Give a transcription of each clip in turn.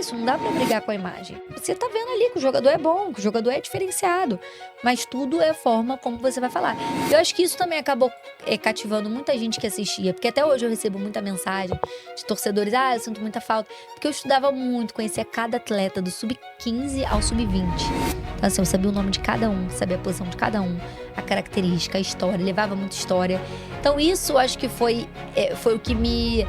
isso, não dá pra brigar com a imagem. Você tá vendo ali que o jogador é bom, que o jogador é diferenciado, mas tudo é a forma como você vai falar. Eu acho que isso também acabou cativando muita gente que assistia, porque até hoje eu recebo muita mensagem de torcedores, eu sinto muita falta, porque eu estudava muito, conhecia cada atleta, do sub-15 ao sub-20. Então assim, eu sabia o nome de cada um, sabia a posição de cada um, a característica, a história, levava muita história. Então isso, eu acho que foi o que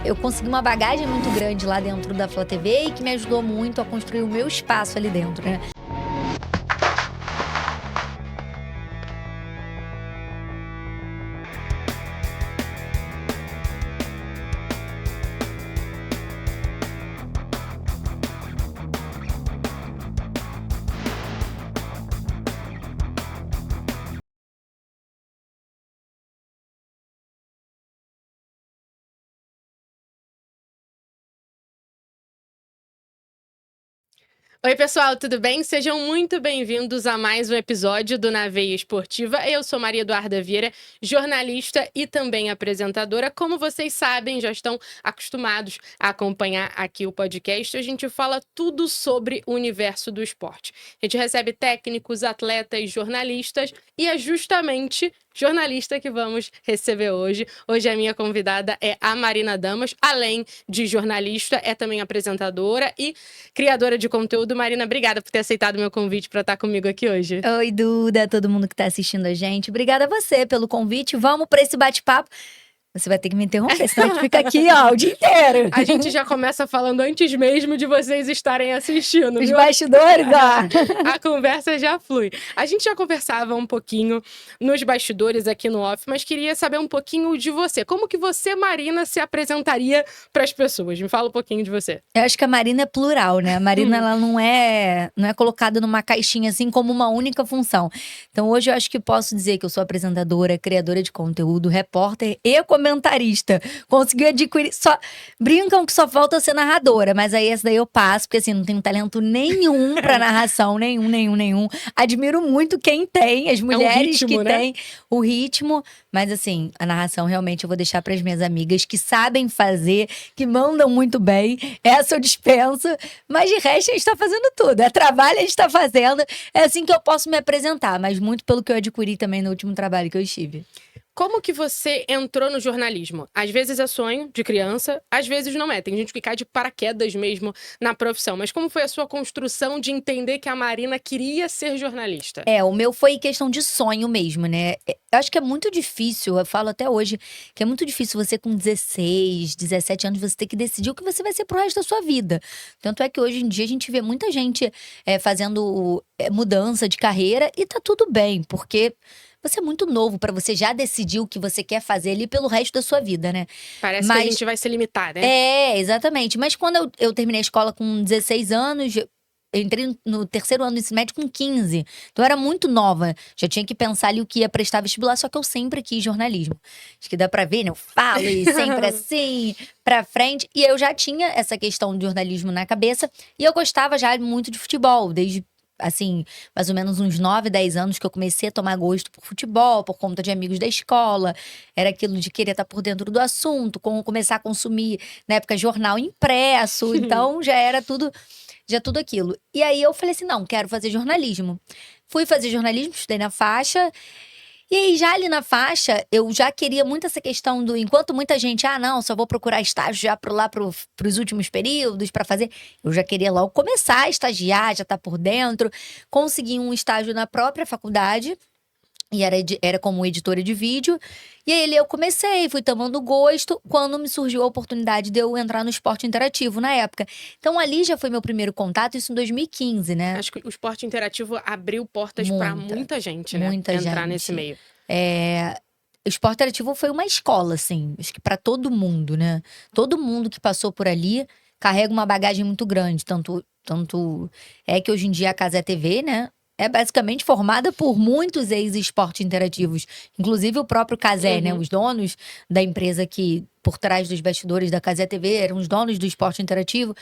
eu consegui uma bagagem muito grande lá dentro da Flá TV e que me ajudou muito a construir o meu espaço ali dentro, né? Oi, pessoal, tudo bem? Sejam muito bem-vindos a mais um episódio do Na Veia Esportiva. Eu sou Maria Eduarda Vieira, jornalista e também apresentadora. Como vocês sabem, já estão acostumados a acompanhar aqui o podcast, a gente fala tudo sobre o universo do esporte. A gente recebe técnicos, atletas, jornalistas e é justamente jornalista que vamos receber hoje. Hoje a minha convidada é a Marina Damas, além de jornalista, é também apresentadora e criadora de conteúdo. Marina, obrigada por ter aceitado o meu convite para estar comigo aqui hoje. Oi, Duda, todo mundo que tá assistindo a gente. Obrigada a você pelo convite. Vamos para esse bate-papo. Você vai ter que me interromper, senão a gente fica aqui, ó, o dia inteiro. A gente já começa falando antes mesmo de vocês estarem assistindo. Os bastidores, ó. A conversa já flui. A gente já conversava um pouquinho nos bastidores aqui no off, mas queria saber um pouquinho de você. Como que você, Marina, se apresentaria para as pessoas? Me fala um pouquinho de você. Eu acho que a Marina é plural, né? A Marina, ela não é colocada numa caixinha assim como uma única função. Então hoje eu acho que posso dizer que eu sou apresentadora, criadora de conteúdo, repórter e comentarista. Consegui adquirir, brincam que só falta ser narradora, mas aí essa daí eu passo, porque assim, não tenho talento nenhum pra narração, nenhum. Admiro muito quem tem, as mulheres ritmo, que né? têm o ritmo, mas assim, a narração realmente eu vou deixar pras minhas amigas que sabem fazer, que mandam muito bem. Essa eu dispenso, mas de resto a gente tá fazendo tudo. É trabalho, a gente tá fazendo. É assim que eu posso me apresentar, mas muito pelo que eu adquiri também no último trabalho que eu estive. Como que você entrou no jornalismo? Às vezes é sonho de criança, às vezes não é. Tem gente que cai de paraquedas mesmo na profissão. Mas como foi a sua construção de entender que a Marina queria ser jornalista? O meu foi questão de sonho mesmo, né? Eu acho que é muito difícil, eu falo até hoje, que é muito difícil você com 16, 17 anos, você ter que decidir o que você vai ser pro resto da sua vida. Tanto é que hoje em dia a gente vê muita gente fazendo mudança de carreira e tá tudo bem, porque você é muito novo pra você já decidir o que você quer fazer ali pelo resto da sua vida, né? Parece que a gente vai se limitar, né? Exatamente. Mas quando eu terminei a escola com 16 anos, eu entrei no terceiro ano do ensino médio com 15. Então eu era muito nova. Já tinha que pensar ali o que ia prestar vestibular, só que eu sempre quis jornalismo. Acho que dá pra ver, né? Eu falo e sempre assim, pra frente. E eu já tinha essa questão de jornalismo na cabeça. E eu gostava já muito de futebol, desde assim, mais ou menos uns 9, 10 anos que eu comecei a tomar gosto por futebol, por conta de amigos da escola. Era aquilo de querer estar por dentro do assunto, começar a consumir, na época, jornal impresso. Então, já era tudo aquilo. E aí, eu falei assim, não, quero fazer jornalismo. Fui fazer jornalismo, estudei na faixa. E aí, já ali na faixa, eu já queria muito essa questão do… Enquanto muita gente, não, só vou procurar estágio já pros últimos períodos pra fazer. Eu já queria logo começar a estagiar, já tá por dentro. Consegui um estágio na própria faculdade. E era como editora de vídeo. E aí eu comecei, fui tomando gosto, quando me surgiu a oportunidade de eu entrar no esporte interativo na época. Então ali já foi meu primeiro contato, isso em 2015, né? Acho que o esporte interativo abriu portas para muita gente, né? Muita Entrar gente. nesse meio. O esporte interativo foi uma escola, assim, acho que pra todo mundo, né? Todo mundo que passou por ali carrega uma bagagem muito grande. Tanto é que hoje em dia a Cazé TV, né? É basicamente formada por muitos ex-esporte interativos. Inclusive o próprio Cazé, né? Os donos da empresa que, por trás dos bastidores da Cazé TV, eram os donos do esporte interativo.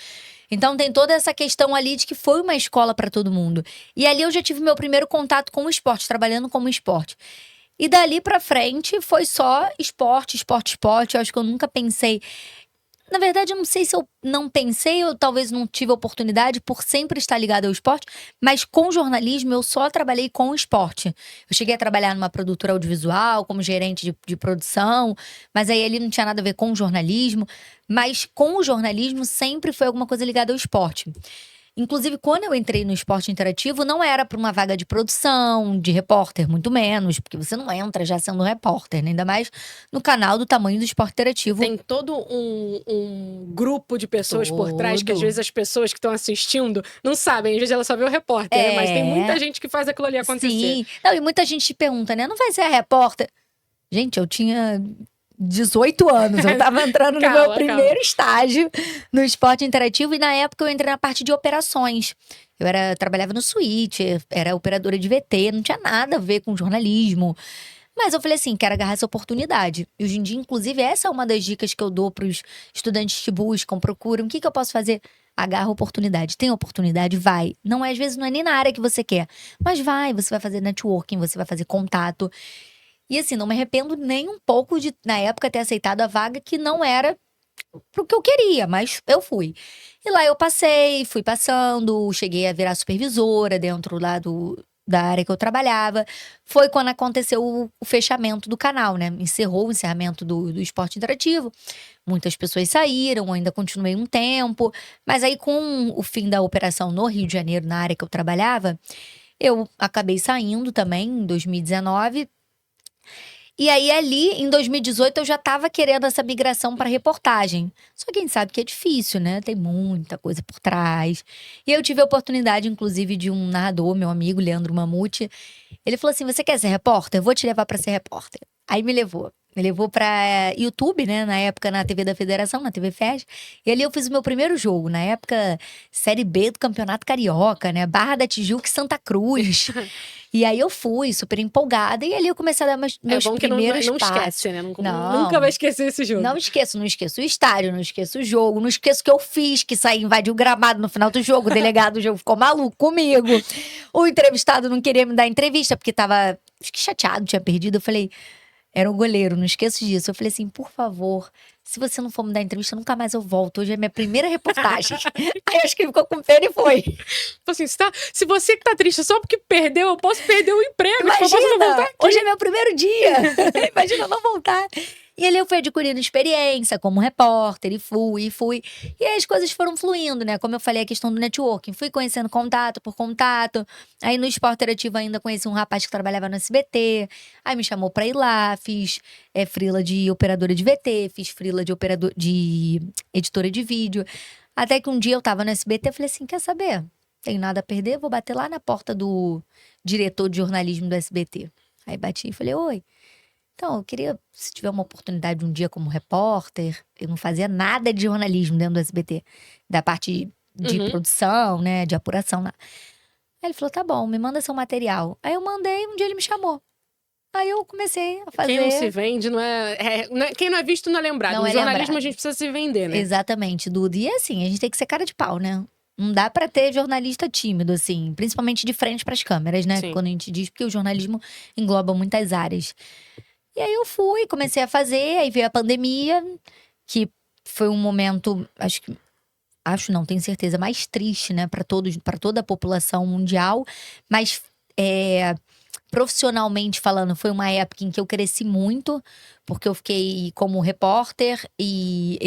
Então tem toda essa questão ali de que foi uma escola para todo mundo. E ali eu já tive meu primeiro contato com o esporte, trabalhando como esporte. E dali pra frente foi só esporte. Eu acho que eu nunca pensei… Na verdade, eu não sei se eu não pensei ou talvez não tive oportunidade por sempre estar ligada ao esporte, mas com jornalismo eu só trabalhei com o esporte. Eu cheguei a trabalhar numa produtora audiovisual, como gerente de produção, mas aí ele não tinha nada a ver com jornalismo. Mas com o jornalismo sempre foi alguma coisa ligada ao esporte. Inclusive, quando eu entrei no esporte interativo, não era para uma vaga de produção, de repórter, muito menos, porque você não entra já sendo repórter, né? Ainda mais no canal do tamanho do esporte interativo. Tem todo um grupo de pessoas por trás, que às vezes as pessoas que estão assistindo não sabem, às vezes ela só vê o repórter, né? Mas tem muita gente que faz aquilo ali acontecer. Sim. Não, e muita gente te pergunta, né? Não vai ser a repórter? Gente, eu tinha 18 anos, eu tava entrando no meu primeiro estágio no esporte interativo e na época eu entrei na parte de operações. Trabalhava no Switch, era operadora de VT, não tinha nada a ver com jornalismo. Mas eu falei assim, quero agarrar essa oportunidade. E hoje em dia, inclusive, essa é uma das dicas que eu dou pros estudantes que buscam, procuram. O que eu posso fazer? Agarra a oportunidade. Tem oportunidade? Vai. Não é, às vezes, não é nem na área que você quer. Mas vai, você vai fazer networking, você vai fazer contato. E assim, não me arrependo nem um pouco de, na época, ter aceitado a vaga que não era pro que eu queria, mas eu fui. E lá eu passei, fui passando, cheguei a virar supervisora dentro lá da área que eu trabalhava. Foi quando aconteceu o fechamento do canal, né? Encerrou o encerramento do esporte interativo. Muitas pessoas saíram, ainda continuei um tempo. Mas aí, com o fim da operação no Rio de Janeiro, na área que eu trabalhava, eu acabei saindo também, em 2019. E aí, ali, em 2018, eu já estava querendo essa migração para reportagem. Só que a gente sabe que é difícil, né? Tem muita coisa por trás. E eu tive a oportunidade, inclusive, de um narrador, meu amigo, Leandro Mamute. Ele falou assim: você quer ser repórter? Eu vou te levar para ser repórter. Aí me levou. Me levou pra YouTube, né? Na época, na TV da Federação, na TV FES. E ali eu fiz o meu primeiro jogo. Na época, Série B do Campeonato Carioca, né? Barra da Tijuca e Santa Cruz. E aí eu fui super empolgada. E ali eu comecei a dar meus primeiros passos. Não esquece, né? Nunca vai esquecer esse jogo. Não esqueço o estádio, não esqueço o jogo. Não esqueço o que eu fiz, que saí, invadiu o gramado no final do jogo. O delegado do jogo ficou maluco comigo. O entrevistado não queria me dar entrevista, porque tava, acho que chateado, tinha perdido. Eu falei... Era o goleiro, não esqueço disso. Eu falei assim, por favor, se você não for me dar entrevista, nunca mais eu volto. Hoje é minha primeira reportagem. Aí acho que ele ficou com pena e foi. Assim, se você que tá triste só porque perdeu, eu posso perder o emprego. Imagina, eu posso não voltar aqui. Hoje é meu primeiro dia. Imagina eu não voltar. E ali eu fui adquirindo experiência como repórter, e fui. E aí as coisas foram fluindo, né? Como eu falei, a questão do networking. Fui conhecendo contato por contato. Aí no esporte interativo ainda conheci um rapaz que trabalhava no SBT. Aí me chamou pra ir lá, fiz freela de operadora de VT, fiz freela de editora de vídeo. Até que um dia eu tava no SBT e falei assim, quer saber? Tenho nada a perder, vou bater lá na porta do diretor de jornalismo do SBT. Aí bati e falei, oi. Então, eu queria, se tiver uma oportunidade um dia como repórter, eu não fazia nada de jornalismo dentro do SBT, da parte de produção, né, de apuração lá. Aí ele falou, tá bom, me manda seu material. Aí eu mandei, um dia ele me chamou. Aí eu comecei a fazer... Quem não se vende não é... quem não é visto não é lembrado. No jornalismo a gente precisa se vender, né? Exatamente, Duda. E assim, a gente tem que ser cara de pau, né? Não dá pra ter jornalista tímido, assim, principalmente de frente pras câmeras, né? Sim. Quando a gente diz, porque o jornalismo engloba muitas áreas. E aí eu fui, comecei a fazer, aí veio a pandemia, que foi um momento, não, tenho certeza, mais triste, né, para toda a população mundial, mas profissionalmente falando, foi uma época em que eu cresci muito, porque eu fiquei como repórter e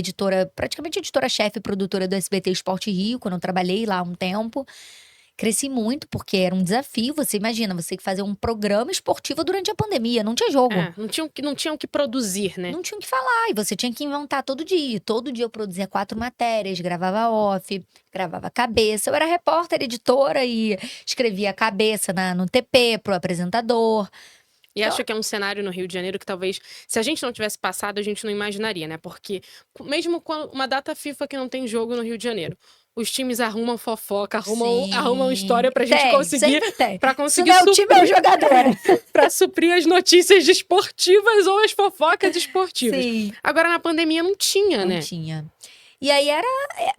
praticamente editora-chefe e produtora do SBT Esporte Rio, quando eu trabalhei lá há um tempo. Cresci muito, porque era um desafio. Você imagina, você que fazer um programa esportivo durante a pandemia. Não tinha jogo. Não tinham que produzir, né? Não tinham que falar. E você tinha que inventar todo dia. Todo dia eu produzia 4 matérias, gravava off, gravava cabeça. Eu era repórter, editora e escrevia a cabeça no TP pro apresentador. E acho que é um cenário no Rio de Janeiro que talvez, se a gente não tivesse passado, a gente não imaginaria, né? Porque mesmo com uma data FIFA que não tem jogo no Rio de Janeiro, os times arrumam fofoca, arrumam história pra gente conseguir. Sempre tem. Pra conseguir Se não é o time, é o jogador. Pra suprir as notícias desportivas ou as fofocas esportivas. Sim. Agora, na pandemia, não tinha, né? Não tinha. E aí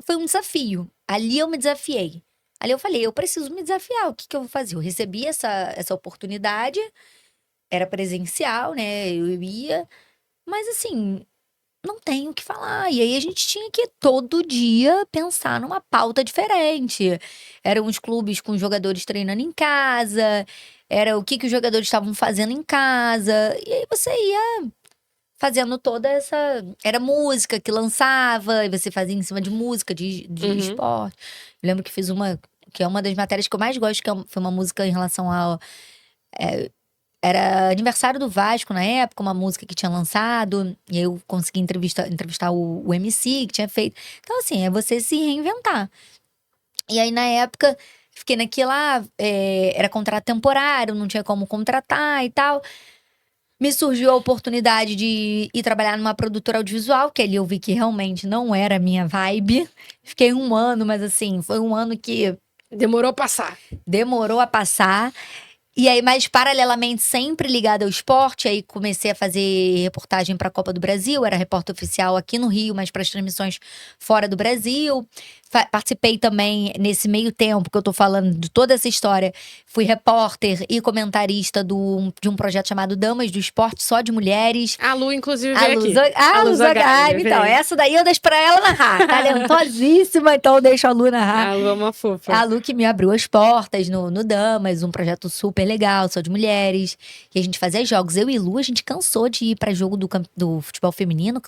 foi um desafio. Ali eu me desafiei. Ali eu falei, eu preciso me desafiar. O que eu vou fazer? Eu recebi essa oportunidade. Era presencial, né? Eu ia. Mas assim, não tem o que falar. E aí a gente tinha que todo dia pensar numa pauta diferente. Eram os clubes com os jogadores treinando em casa, era o que os jogadores estavam fazendo em casa. E aí você ia fazendo toda essa. Era música que lançava, e você fazia em cima de música, de Uhum. esporte. Eu lembro que fiz uma. Que é uma das matérias que eu mais gosto, que foi uma música em relação ao. Era aniversário do Vasco na época, uma música que tinha lançado, e aí eu consegui entrevistar o MC que tinha feito. Então, assim, é você se reinventar. E aí, na época, fiquei naquilo lá, era contrato temporário, não tinha como contratar e tal. Me surgiu a oportunidade de ir trabalhar numa produtora audiovisual, que ali eu vi que realmente não era a minha vibe. Fiquei um ano, mas assim, foi um ano que Demorou a passar. demorou a passar. E aí, mas paralelamente, sempre ligada ao esporte, aí comecei a fazer reportagem para a Copa do Brasil, era repórter oficial aqui no Rio, mas para as transmissões fora do Brasil. Participei também, nesse meio tempo que eu tô falando de toda essa história, fui repórter e comentarista de um projeto chamado Damas do Esporte, só de mulheres. A Lu, inclusive, A veio Lu, aqui. a Lu Zagari, então, veio. essa daí eu deixo pra ela narrar, talentosíssima, então eu deixo a Lu narrar. A Lu é uma fofa. A Lu que me abriu as portas no Damas, um projeto super legal, só de mulheres. E a gente fazia jogos. Eu e Lu, a gente cansou de ir pra jogo do futebol feminino,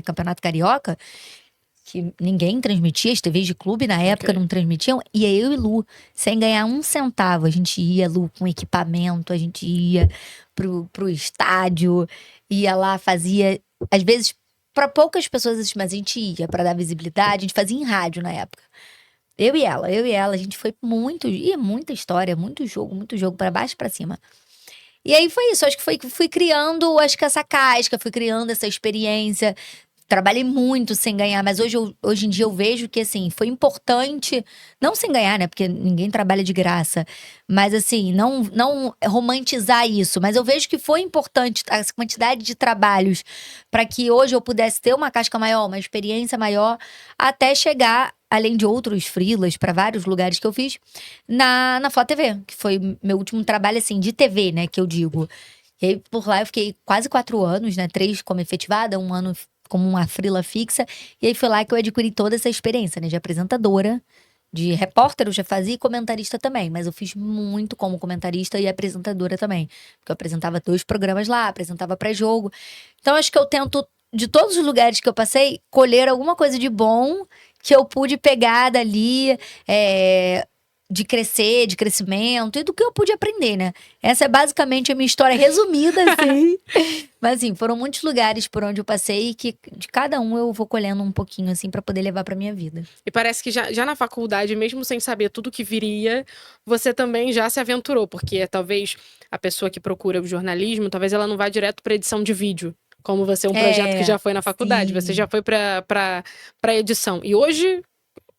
Campeonato Carioca, que ninguém transmitia, as TVs de clube na época não transmitiam. E aí eu e Lu, sem ganhar um centavo, a gente ia, Lu, com equipamento, a gente ia pro estádio, ia lá, fazia, às vezes, pra poucas pessoas assistir, mas a gente ia pra dar visibilidade, a gente fazia em rádio na época. Eu e ela, a gente foi muita história, muito jogo, pra baixo e pra cima. E aí foi isso, acho que fui criando, acho que essa casca, fui criando essa experiência. Trabalhei muito sem ganhar, mas hoje em dia eu vejo que, assim, foi importante, não sem ganhar, né, porque ninguém trabalha de graça, mas assim, não romantizar isso, mas eu vejo que foi importante essa quantidade de trabalhos para que hoje eu pudesse ter uma casca maior, uma experiência maior, até chegar, além de outros freelas para vários lugares que eu fiz, na Flá TV, que foi meu último trabalho, assim, de TV, né, que eu digo. E aí, por lá eu fiquei quase 4 anos, né, 3 como efetivada, 1 ano como uma freela fixa. E aí foi lá que eu adquiri toda essa experiência, né? De apresentadora, de repórter eu já fazia e comentarista também. Mas eu fiz muito como comentarista e apresentadora também. Porque eu apresentava 2 programas lá, apresentava pré-jogo. Então acho que eu tento, de todos os lugares que eu passei, colher alguma coisa de bom que eu pude pegar dali, de crescer, de crescimento e do que eu pude aprender, né? Essa é basicamente a minha história resumida, assim. Mas assim, foram muitos lugares por onde eu passei e que de cada um eu vou colhendo um pouquinho, assim, pra poder levar pra minha vida. E parece que já na faculdade, mesmo sem saber tudo que viria, você também já se aventurou, porque talvez a pessoa que procura o jornalismo, talvez ela não vá direto pra edição de vídeo. Como você é um projeto que já foi na faculdade, você sim. já foi pra edição. E hoje,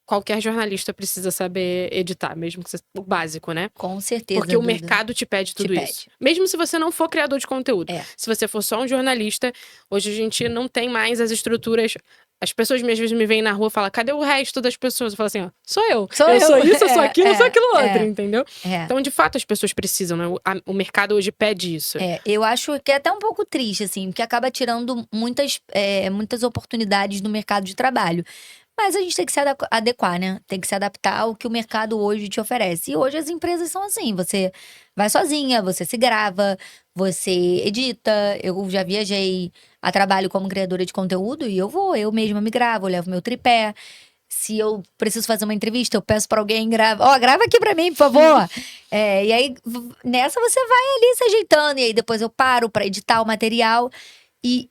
qualquer jornalista precisa saber editar, mesmo que seja o básico, né? Com certeza, Porque o Duda. mercado te pede tudo Te isso. Mesmo se você não for criador de conteúdo. É. Se você for só um jornalista, hoje a gente não tem mais as estruturas. As pessoas às vezes me veem na rua e falam, cadê o resto das pessoas? Eu falo assim, ó, sou eu. Eu sou isso, eu sou aquilo, eu sou aquilo outro, entendeu? Então, de fato, as pessoas precisam, né? O mercado hoje pede isso. Eu acho que é até um pouco triste, assim, porque acaba tirando muitas oportunidades no mercado de trabalho. Mas a gente tem que se adequar, né? Tem que se adaptar ao que o mercado hoje te oferece. E hoje as empresas são assim: você vai sozinha, você se grava, você edita. Eu já viajei a trabalho como criadora de conteúdo e eu mesma me gravo, eu levo meu tripé. Se eu preciso fazer uma entrevista, eu peço pra alguém grava. Grava aqui pra mim, por favor. E aí, nessa você vai ali se ajeitando. E aí depois eu paro pra editar o material. E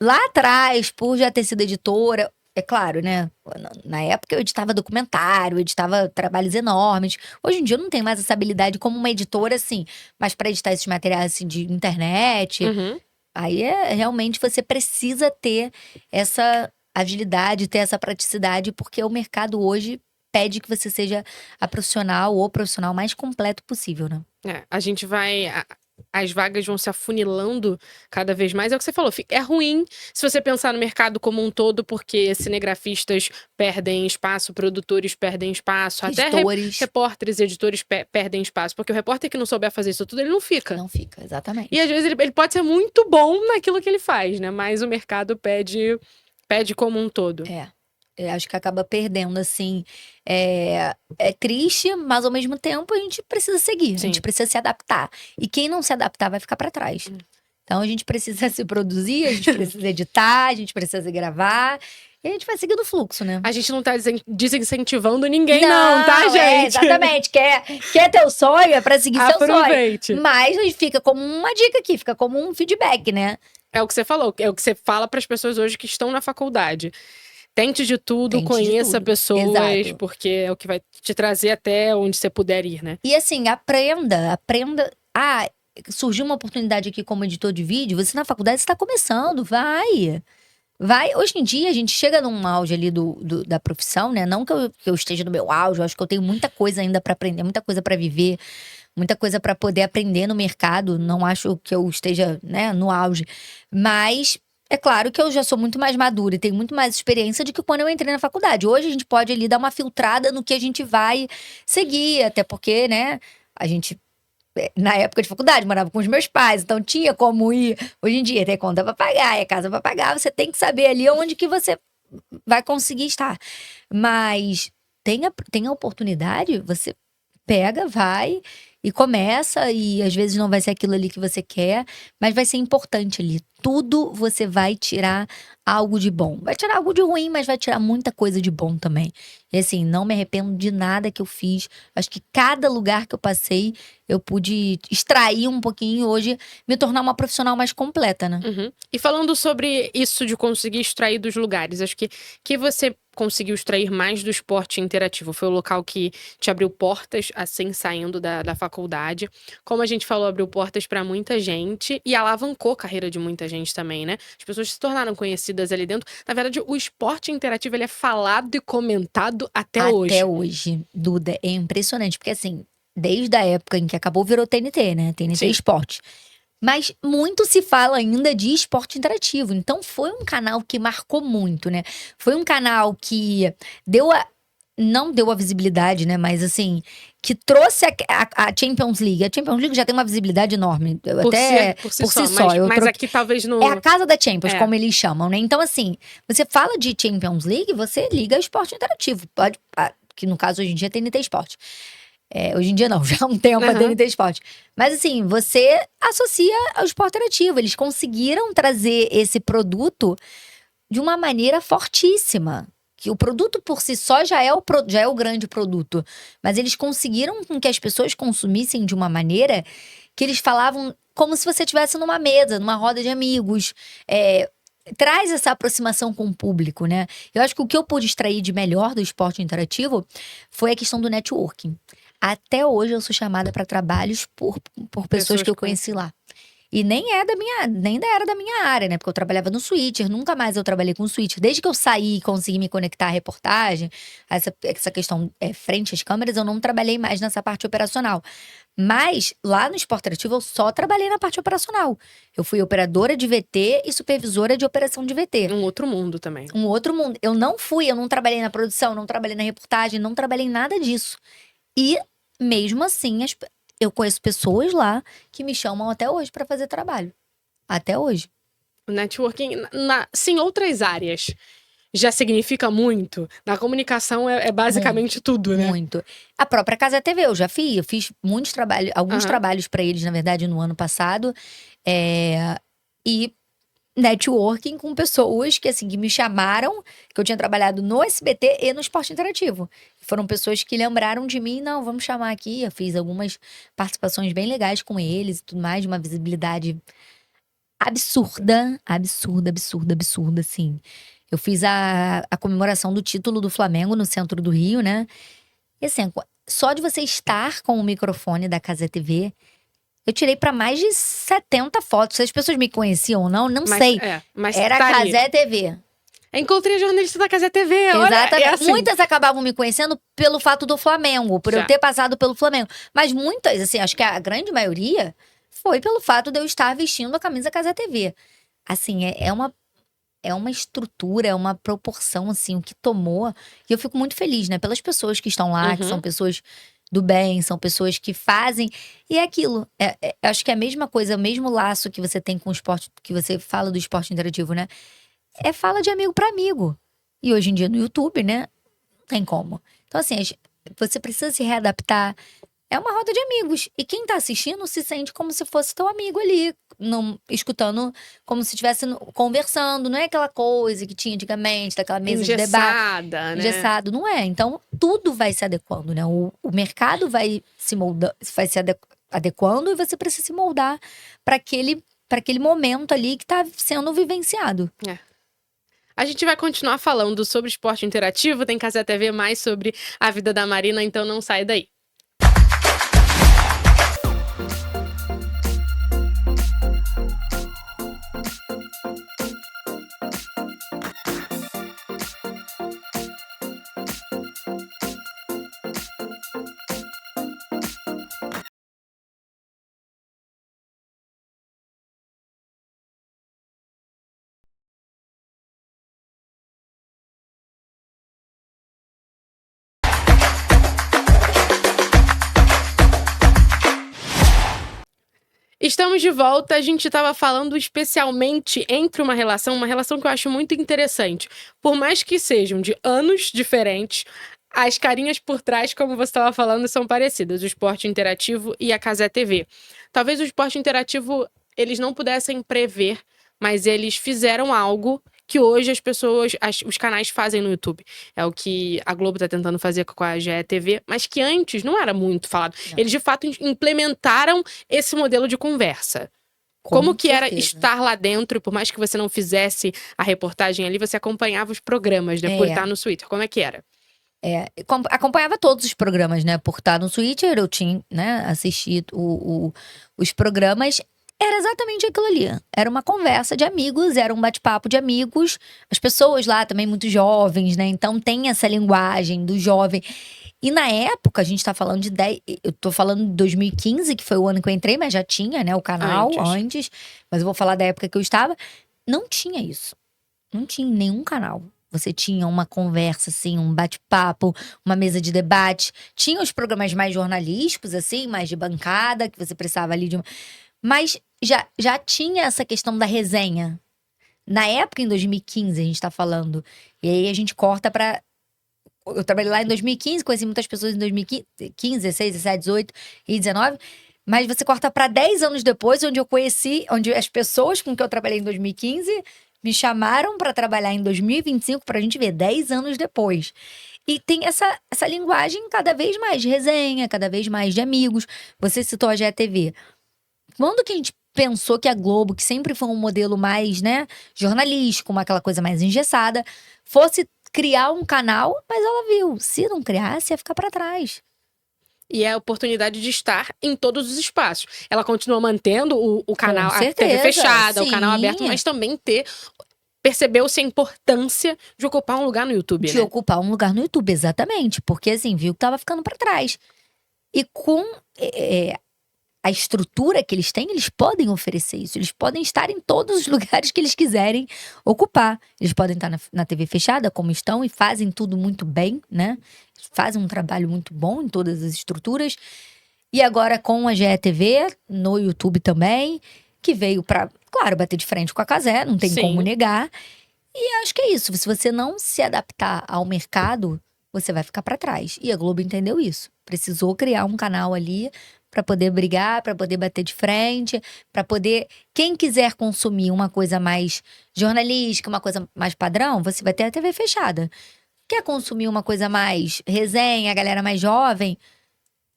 lá atrás, por já ter sido editora, é claro, né? Na época eu editava documentário, editava trabalhos enormes. Hoje em dia eu não tenho mais essa habilidade como uma editora, assim. Mas pra editar esses materiais, assim, de internet, aí realmente você precisa ter essa agilidade, ter essa praticidade, porque o mercado hoje pede que você seja a profissional ou o profissional mais completo possível, né? A gente vai. as vagas vão se afunilando cada vez mais, é o que você falou, é ruim se você pensar no mercado como um todo, porque cinegrafistas perdem espaço, produtores perdem espaço, até Gestores. repórteres, editores perdem espaço, porque o repórter que não souber fazer isso tudo, ele não fica. Não fica, exatamente. E às vezes ele pode ser muito bom naquilo que ele faz, né? Mas o mercado pede como um todo. Eu acho que acaba perdendo, assim. É triste, mas ao mesmo tempo a gente precisa seguir. A Sim. gente precisa se adaptar. E quem não se adaptar vai ficar pra trás. Então a gente precisa se produzir, a gente precisa editar, a gente precisa gravar. E a gente vai seguindo o fluxo, né? A gente não tá desincentivando ninguém, não, tá, gente? Exatamente. Quer ter o sonho, é pra seguir seu sonho. Aproveite. Mas fica como uma dica aqui, fica como um feedback, né? É o que você falou, é o que você fala pras pessoas hoje que estão na faculdade. Tente de tudo, conheça pessoas, Exato. porque é o que vai te trazer até onde você puder ir, né? E assim, aprenda. Ah, surgiu uma oportunidade aqui como editor de vídeo, você na faculdade está começando, vai. Hoje em dia, a gente chega num auge ali da profissão, né? Não que eu esteja no meu auge, eu acho que eu tenho muita coisa ainda pra aprender, muita coisa pra viver, muita coisa pra poder aprender no mercado. Não acho que eu esteja, né, no auge. Mas é claro que eu já sou muito mais madura e tenho muito mais experiência do que quando eu entrei na faculdade. Hoje a gente pode ali dar uma filtrada no que a gente vai seguir, até porque, né, a gente, na época de faculdade, morava com os meus pais, então tinha como ir. Hoje em dia tem conta pra pagar, é casa pra pagar, você tem que saber ali onde que você vai conseguir estar. Mas tem a oportunidade, você pega, vai e começa, e às vezes não vai ser aquilo ali que você quer, mas vai ser importante ali. Tudo você vai tirar algo de bom. Vai tirar algo de ruim, mas vai tirar muita coisa de bom também. E assim, não me arrependo de nada que eu fiz. Acho que cada lugar que eu passei, eu pude extrair um pouquinho hoje, me tornar uma profissional mais completa, né? E falando sobre isso de conseguir extrair dos lugares, acho que você conseguiu extrair mais do esporte interativo. Foi o local que te abriu portas, assim, saindo da faculdade. Como a gente falou, abriu portas pra muita gente e alavancou a carreira de muita gente também, né? As pessoas se tornaram conhecidas ali dentro. Na verdade, o esporte interativo, ele é falado e comentado até hoje. Até hoje, Duda, é impressionante, porque assim, desde a época em que acabou, virou TNT, né? TNT Sim. Esporte. Mas muito se fala ainda de esporte interativo. Então foi um canal que marcou muito, né? Foi um canal que não deu a visibilidade, né? Mas assim, que trouxe a Champions League. A Champions League já tem uma visibilidade enorme. Por si só. Mas aqui talvez não. É a casa da Champions, É. como eles chamam, né? Então, assim, você fala de Champions League, você liga ao esporte interativo. Que no caso, hoje em dia, é TNT Esporte. Hoje em dia não, já há um tempo a TNT Esporte. Mas assim, você associa ao esporte interativo. Eles conseguiram trazer esse produto de uma maneira fortíssima. Que o produto por si só já é o grande produto. Mas eles conseguiram com que as pessoas consumissem de uma maneira que eles falavam como se você estivesse numa mesa, numa roda de amigos. Traz essa aproximação com o público, né? Eu acho que o que eu pude extrair de melhor do esporte interativo foi a questão do networking. Até hoje eu sou chamada para trabalhos por pessoas que eu conheci lá. E nem era da minha área, né? Porque eu trabalhava no Switcher, nunca mais eu trabalhei com Switcher. Desde que eu saí e consegui me conectar à reportagem, essa questão frente às câmeras, eu não trabalhei mais nessa parte operacional. Mas lá no Esporte Interativo eu só trabalhei na parte operacional. Eu fui operadora de VT e supervisora de operação de VT. Um outro mundo também. Um outro mundo. Eu não trabalhei na produção, não trabalhei na reportagem, não trabalhei em nada disso. E mesmo assim, eu conheço pessoas lá que me chamam até hoje para fazer trabalho. Até hoje. O networking, sim, outras áreas já significa muito. Na comunicação é basicamente tudo, né? Muito. A própria Casa TV eu já fiz. Eu fiz muitos trabalhos, alguns trabalhos para eles, na verdade, no ano passado. E networking com pessoas que, assim, que me chamaram, que eu tinha trabalhado no SBT e no Esporte Interativo. Foram pessoas que lembraram de mim, não, vamos chamar aqui. Eu fiz algumas participações bem legais com eles e tudo mais, de uma visibilidade absurda, assim. Eu fiz a comemoração do título do Flamengo no centro do Rio, né? E assim, só de você estar com o microfone da Casa TV, eu tirei pra mais de 70 fotos. Se as pessoas me conheciam ou não, não sei. Mas era tá Casa TV. Encontrei a jornalista da Casa TV. Exatamente. Assim. Muitas acabavam me conhecendo pelo fato do Flamengo, por eu ter passado pelo Flamengo. Mas muitas, assim, acho que a grande maioria foi pelo fato de eu estar vestindo a camisa Cazé TV. Assim, é uma estrutura, é uma proporção, assim, o que tomou. E eu fico muito feliz, né? Pelas pessoas que estão lá, que são Uhum. pessoas do bem, são pessoas que fazem. E é aquilo. Eu acho que é a mesma coisa, o mesmo laço que você tem com o esporte, que você fala do esporte interativo, né? É fala de amigo para amigo. E hoje em dia no YouTube, né? Não tem como. Então, assim, você precisa se readaptar. É uma roda de amigos. E quem tá assistindo se sente como se fosse teu amigo ali, escutando, como se estivesse conversando. Não é aquela coisa que tinha antigamente, daquela mesa de debate, Engessada, né? engessado. Não é. Então, tudo vai se adequando, né? O mercado vai se moldando, vai se adequando e você precisa se moldar para aquele momento ali que tá sendo vivenciado. A gente vai continuar falando sobre esporte interativo, tem Cazé TV mais sobre a vida da Marina, então não sai daí. Estamos de volta, a gente estava falando especialmente entre uma relação que eu acho muito interessante. Por mais que sejam de anos diferentes, as carinhas por trás, como você estava falando, são parecidas, o esporte interativo e a Cazé TV. Talvez o esporte interativo eles não pudessem prever, mas eles fizeram algo que hoje as pessoas, os canais fazem no YouTube. É o que a Globo está tentando fazer com a GE TV, mas que antes não era muito falado. Não. Eles, de fato, implementaram esse modelo de conversa. Como que era certeza. estar lá dentro, por mais que você não fizesse a reportagem ali, você acompanhava os programas, né? Por estar no Twitter. Como é que era? Acompanhava todos os programas, né? Por estar no Twitter, eu tinha, né, assistido os programas. Era exatamente aquilo ali. Era uma conversa de amigos, era um bate-papo de amigos. As pessoas lá também muito jovens, né? Então tem essa linguagem do jovem. E na época, a gente tá falando de 10. Eu tô falando de 2015, que foi o ano que eu entrei, mas já tinha, né, o canal antes. Mas eu vou falar da época que eu estava. Não tinha isso. Não tinha em nenhum canal. Você tinha uma conversa, assim, um bate-papo, uma mesa de debate. Tinha os programas mais jornalísticos, assim, mais de bancada, que você precisava ali de uma. Mas já tinha essa questão da resenha. Na época, em 2015, a gente tá falando. E aí a gente corta pra. Eu trabalhei lá em 2015, conheci muitas pessoas em 2015, 16, 17, 18 e 19. Mas você corta pra 10 anos depois, onde as pessoas com que eu trabalhei em 2015 me chamaram pra trabalhar em 2025, pra gente ver 10 anos depois. E tem essa linguagem cada vez mais de resenha, cada vez mais de amigos. Você citou a GeTV. Quando que a gente pensou que a Globo, que sempre foi um modelo mais, né, jornalístico, aquela coisa mais engessada, fosse criar um canal, mas ela viu, se não criasse, ia ficar pra trás. E é a oportunidade de estar em todos os espaços. Ela continua mantendo o canal, a TV certeza, fechada, o canal sim. aberto, mas também percebeu-se a importância de ocupar um lugar no YouTube, De né? ocupar um lugar no YouTube, exatamente. Porque, assim, viu que tava ficando pra trás. E com a estrutura que eles têm, eles podem oferecer isso. Eles podem estar em todos os lugares que eles quiserem ocupar. Eles podem estar na TV fechada, como estão, e fazem tudo muito bem, né? Fazem um trabalho muito bom em todas as estruturas. E agora com a GeTV, no YouTube também, que veio pra, claro, bater de frente com a Cazé, não tem Sim. como negar. E acho que é isso. Se você não se adaptar ao mercado, você vai ficar pra trás. E a Globo entendeu isso. Precisou criar um canal ali pra poder brigar, pra poder bater de frente, pra poder. Quem quiser consumir uma coisa mais jornalística, uma coisa mais padrão, você vai ter a TV fechada. Quer consumir uma coisa mais resenha, a galera mais jovem,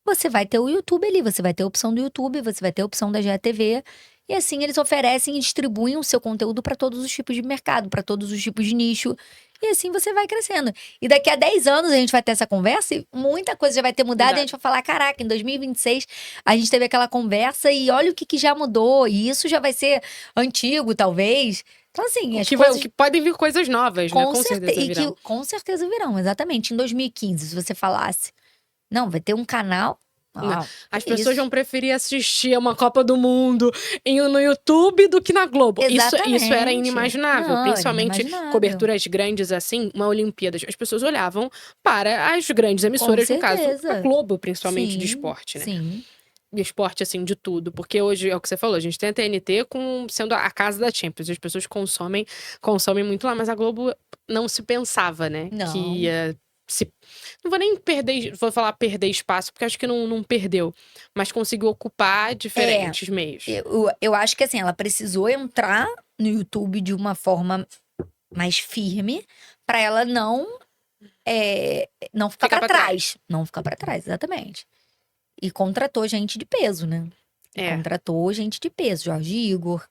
você vai ter o YouTube ali, você vai ter a opção do YouTube, você vai ter a opção da GeTV. E assim eles oferecem e distribuem o seu conteúdo para todos os tipos de mercado, para todos os tipos de nicho. E assim você vai crescendo. E daqui a 10 anos a gente vai ter essa conversa e muita coisa já vai ter mudado. E a gente vai falar, caraca, em 2026 a gente teve aquela conversa e olha o que já mudou. E isso já vai ser antigo, talvez. Então assim, as coisas... Que podem vir coisas novas, né? Com certeza E virão. que com certeza virão, exatamente. Em 2015, se você falasse, não, vai ter um canal... As pessoas vão preferir assistir uma Copa do Mundo no YouTube do que na Globo. Isso era inimaginável. Não, principalmente era inimaginável. coberturas grandes assim, uma Olimpíadas. As pessoas olhavam para as grandes emissoras, no caso, a Globo, principalmente, de esporte, né? Sim. De esporte, assim, de tudo. Porque hoje, é o que você falou, a gente tem a TNT sendo a casa da Champions. As pessoas consomem muito lá, mas a Globo não se pensava, né? Não. Que ia não vou nem perder espaço, porque acho que não perdeu, mas conseguiu ocupar diferentes meios. Eu acho que assim, ela precisou entrar no YouTube de uma forma mais firme pra ela não ficar pra trás. Não ficar pra trás, exatamente. E contratou gente de peso, né? Contratou gente de peso. Jorge Igor,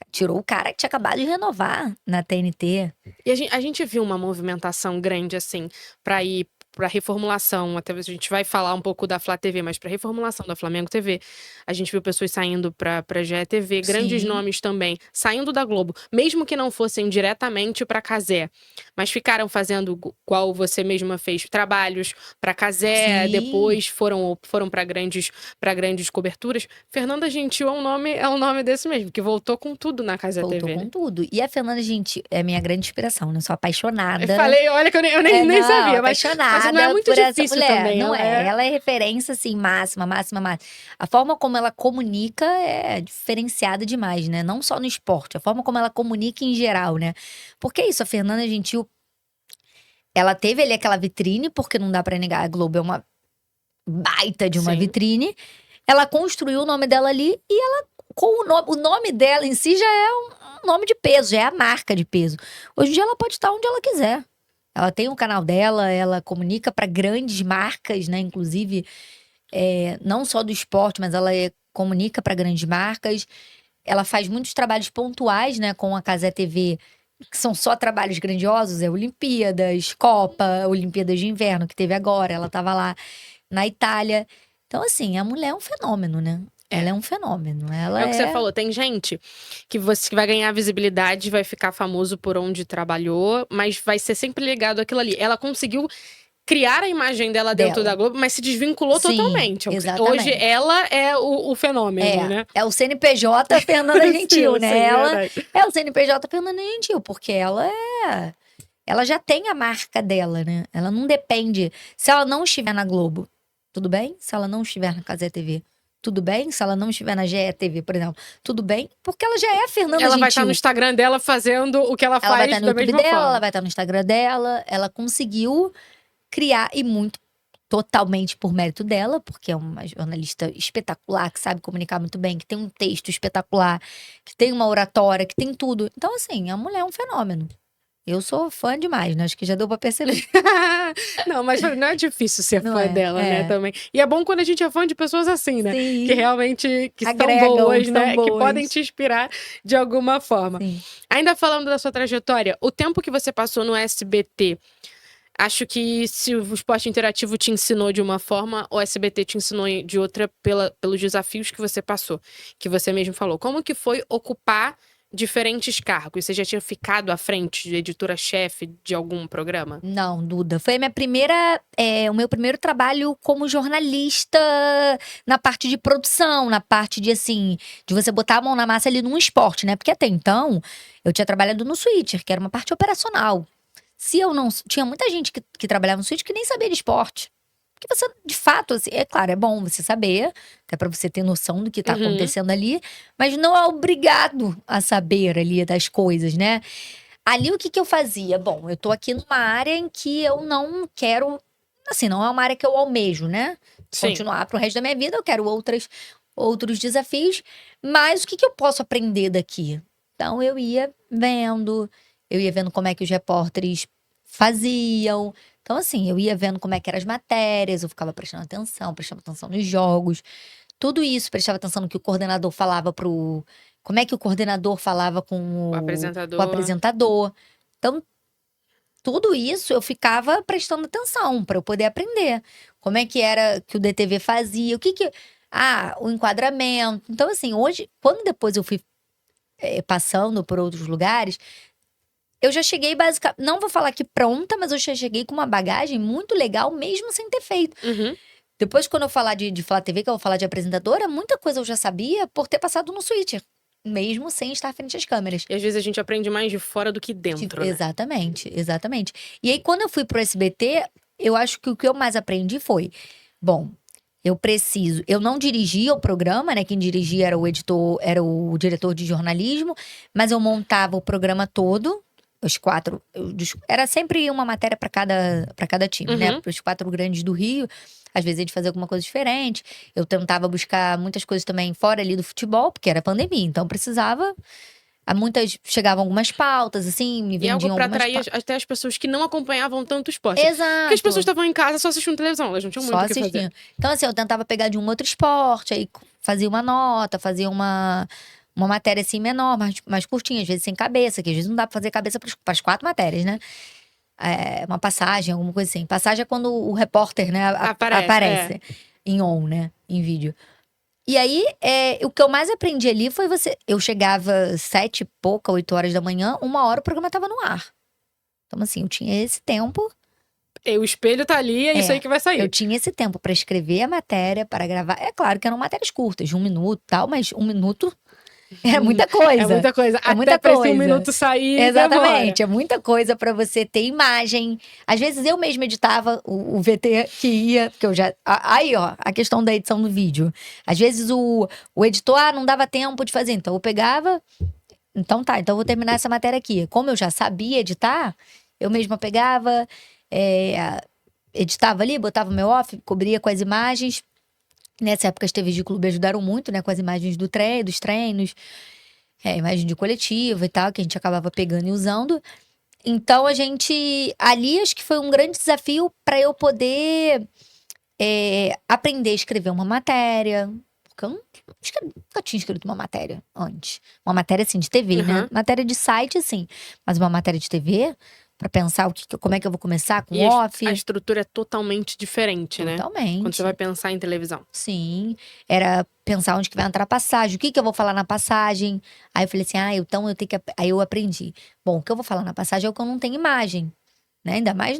tirou o cara que tinha acabado de renovar na TNT. E a gente viu uma movimentação grande, assim, pra ir pra reformulação. Até a gente vai falar um pouco da Flá TV, mas pra reformulação da Flamengo TV. A gente viu pessoas saindo pra GE TV, grandes nomes também, saindo da Globo, mesmo que não fossem diretamente pra Cazé, mas ficaram fazendo, qual você mesma fez, trabalhos pra Cazé, depois foram pra grandes coberturas. Fernanda Gentil é um nome desse mesmo, que voltou com tudo na Cazé TV. Voltou com tudo. E a Fernanda Gentil é minha grande inspiração, né? Sou apaixonada. Eu falei, olha que eu nem sabia, apaixonada. Mas não é muito difícil mulher, também. Não é. Ela é referência, assim, máxima. A forma como ela comunica é diferenciada demais, né? Não só no esporte, a forma como ela comunica em geral, né? Porque é isso, a Fernanda Gentil, ela teve ali aquela vitrine, porque não dá pra negar, a Globo é uma baita de uma vitrine. Ela construiu o nome dela ali e ela, com o nome dela em si já é um nome de peso, já é a marca de peso. Hoje em dia ela pode estar onde ela quiser. Ela tem o canal dela, ela comunica para grandes marcas, né? Inclusive, não só do esporte, mas ela comunica para grandes marcas. Ela faz muitos trabalhos pontuais, né? Com a Cazé TV, que são só trabalhos grandiosos. Olimpíadas, Copa, Olimpíadas de Inverno, que teve agora. Ela estava lá na Itália. Então, assim, a mulher é um fenômeno, né? Ela é um fenômeno. Ela é o que você falou, tem gente que vai ganhar visibilidade, vai ficar famoso por onde trabalhou, mas vai ser sempre ligado àquilo ali. Ela conseguiu criar a imagem dela dentro da Globo, mas se desvinculou totalmente. Exatamente. Hoje ela é o fenômeno, né? É o CNPJ Fernanda Gentil, né? Ela é o CNPJ Fernanda Gentil, porque ela já tem a marca dela, né? Ela não depende. Se ela não estiver na Globo, tudo bem? Se ela não estiver na Cazé TV, tudo bem? Se ela não estiver na GE TV, por exemplo, tudo bem? Porque ela já é a Fernanda Gentil. Ela vai estar no Instagram dela fazendo o que ela faz vai estar no YouTube dela, forma. ela vai estar no Instagram dela. Ela conseguiu criar, e muito totalmente por mérito dela, porque é uma jornalista espetacular, que sabe comunicar muito bem, que tem um texto espetacular, que tem uma oratória, que tem tudo. Então, assim, a mulher é um fenômeno. Eu sou fã demais, né? Acho que já deu pra perceber. Não, mas não é difícil ser fã dela, né, também. E é bom quando a gente é fã de pessoas assim, né? Sim. Que realmente agregam, são boas, né? Que podem te inspirar de alguma forma. Sim. Ainda falando da sua trajetória, o tempo que você passou no SBT, acho que se o esporte interativo te ensinou de uma forma, o SBT te ensinou de outra pelos desafios que você passou, que você mesmo falou. Como que foi ocupar diferentes cargos? Você já tinha ficado à frente de editora-chefe de algum programa? Não, Duda. Foi a minha o meu primeiro trabalho como jornalista na parte de produção, na parte de, assim, de você botar a mão na massa ali num esporte, né? Porque até então, eu tinha trabalhado no Switcher, que era uma parte operacional. Se eu não... Tinha muita gente que trabalhava no Switcher que nem sabia de esporte. Porque você, de fato, assim, é claro, é bom você saber, até pra você ter noção do que tá acontecendo ali, mas não é obrigado a saber ali das coisas, né? Ali o que eu fazia? Bom, eu tô aqui numa área em que eu não quero, assim, não é uma área que eu almejo, né? Continuar pro resto da minha vida, eu quero outros desafios, mas o que eu posso aprender daqui? Então eu ia vendo como é que os repórteres faziam. Então, assim, eu ia vendo como é que eram as matérias, eu ficava prestando atenção nos jogos. Tudo isso, prestava atenção no que o coordenador falava como é que o coordenador falava com o apresentador. Então, tudo isso eu ficava prestando atenção para eu poder aprender. Como é que era que o DTV fazia, o enquadramento. Então, assim, hoje, quando depois eu fui passando por outros lugares, eu já cheguei não vou falar que pronta, mas eu já cheguei com uma bagagem muito legal, mesmo sem ter feito. Depois, quando eu falar de Flá TV, que eu vou falar de apresentadora, muita coisa eu já sabia por ter passado no Switcher. Mesmo sem estar frente às câmeras. E às vezes a gente aprende mais de fora do que dentro, né? Exatamente, exatamente. E aí, quando eu fui pro SBT, eu acho que o que eu mais aprendi foi... Bom, eu não dirigia o programa, né? Quem dirigia era o editor, era o diretor de jornalismo. Mas eu montava o programa todo. Os 4... Era sempre uma matéria para cada time, né? Para os 4 grandes do Rio. Às vezes a gente fazia alguma coisa diferente. Eu tentava buscar muitas coisas também fora ali do futebol, porque era pandemia. Então precisava... Chegavam algumas pautas, assim, me E algo vendiam pra algumas atrair pautas. até as pessoas que não acompanhavam tanto o esporte. Exato. Porque as pessoas estavam em casa só assistindo televisão, elas não tinham muito o que fazer. Então, assim, eu tentava pegar de um outro esporte, aí fazia uma nota, fazia uma matéria, assim, menor, mais curtinha, às vezes sem cabeça, que às vezes não dá pra fazer cabeça pras 4 matérias, né? Uma passagem, alguma coisa assim. Passagem é quando o repórter, né, aparece em on, né, em vídeo. E aí, o que eu mais aprendi ali foi eu chegava 7 e pouca, 8 horas da manhã, 1 hora o programa tava no ar. Então, assim, eu tinha esse tempo. E o espelho tá ali, é isso aí que vai sair. Eu tinha esse tempo pra escrever a matéria, para gravar. É claro que eram matérias curtas, de 1 minuto e tal, mas 1 minuto é muita coisa. É muita coisa. É muita Até pra coisa. esse 1 minuto sair, Exatamente, demora. é muita coisa pra você ter imagem. Às vezes eu mesma editava o VT que ia, porque eu já... Aí, ó, a questão da edição do vídeo. Às vezes o editor, não dava tempo de fazer, então eu pegava... Então tá, então eu vou terminar essa matéria aqui. Como eu já sabia editar, eu mesma pegava, editava ali, botava o meu off, cobria com as imagens. Nessa época as TVs de clube ajudaram muito, né? Com as imagens dos treinos, imagem de coletiva e tal, que a gente acabava pegando e usando. Então ali acho que foi um grande desafio para eu poder aprender a escrever uma matéria. Porque eu nunca tinha escrito uma matéria antes. Uma matéria, assim, de TV, né? Matéria de site, assim. Mas uma matéria de TV, pra pensar como é que eu vou começar, com off. A estrutura é totalmente diferente, né? Totalmente. Quando você vai pensar em televisão. Sim. Era pensar onde que vai entrar a passagem, o que que eu vou falar na passagem. Aí eu falei assim, então eu tenho que... Aí eu aprendi. Bom, o que eu vou falar na passagem é o que eu não tenho imagem. Né? Ainda mais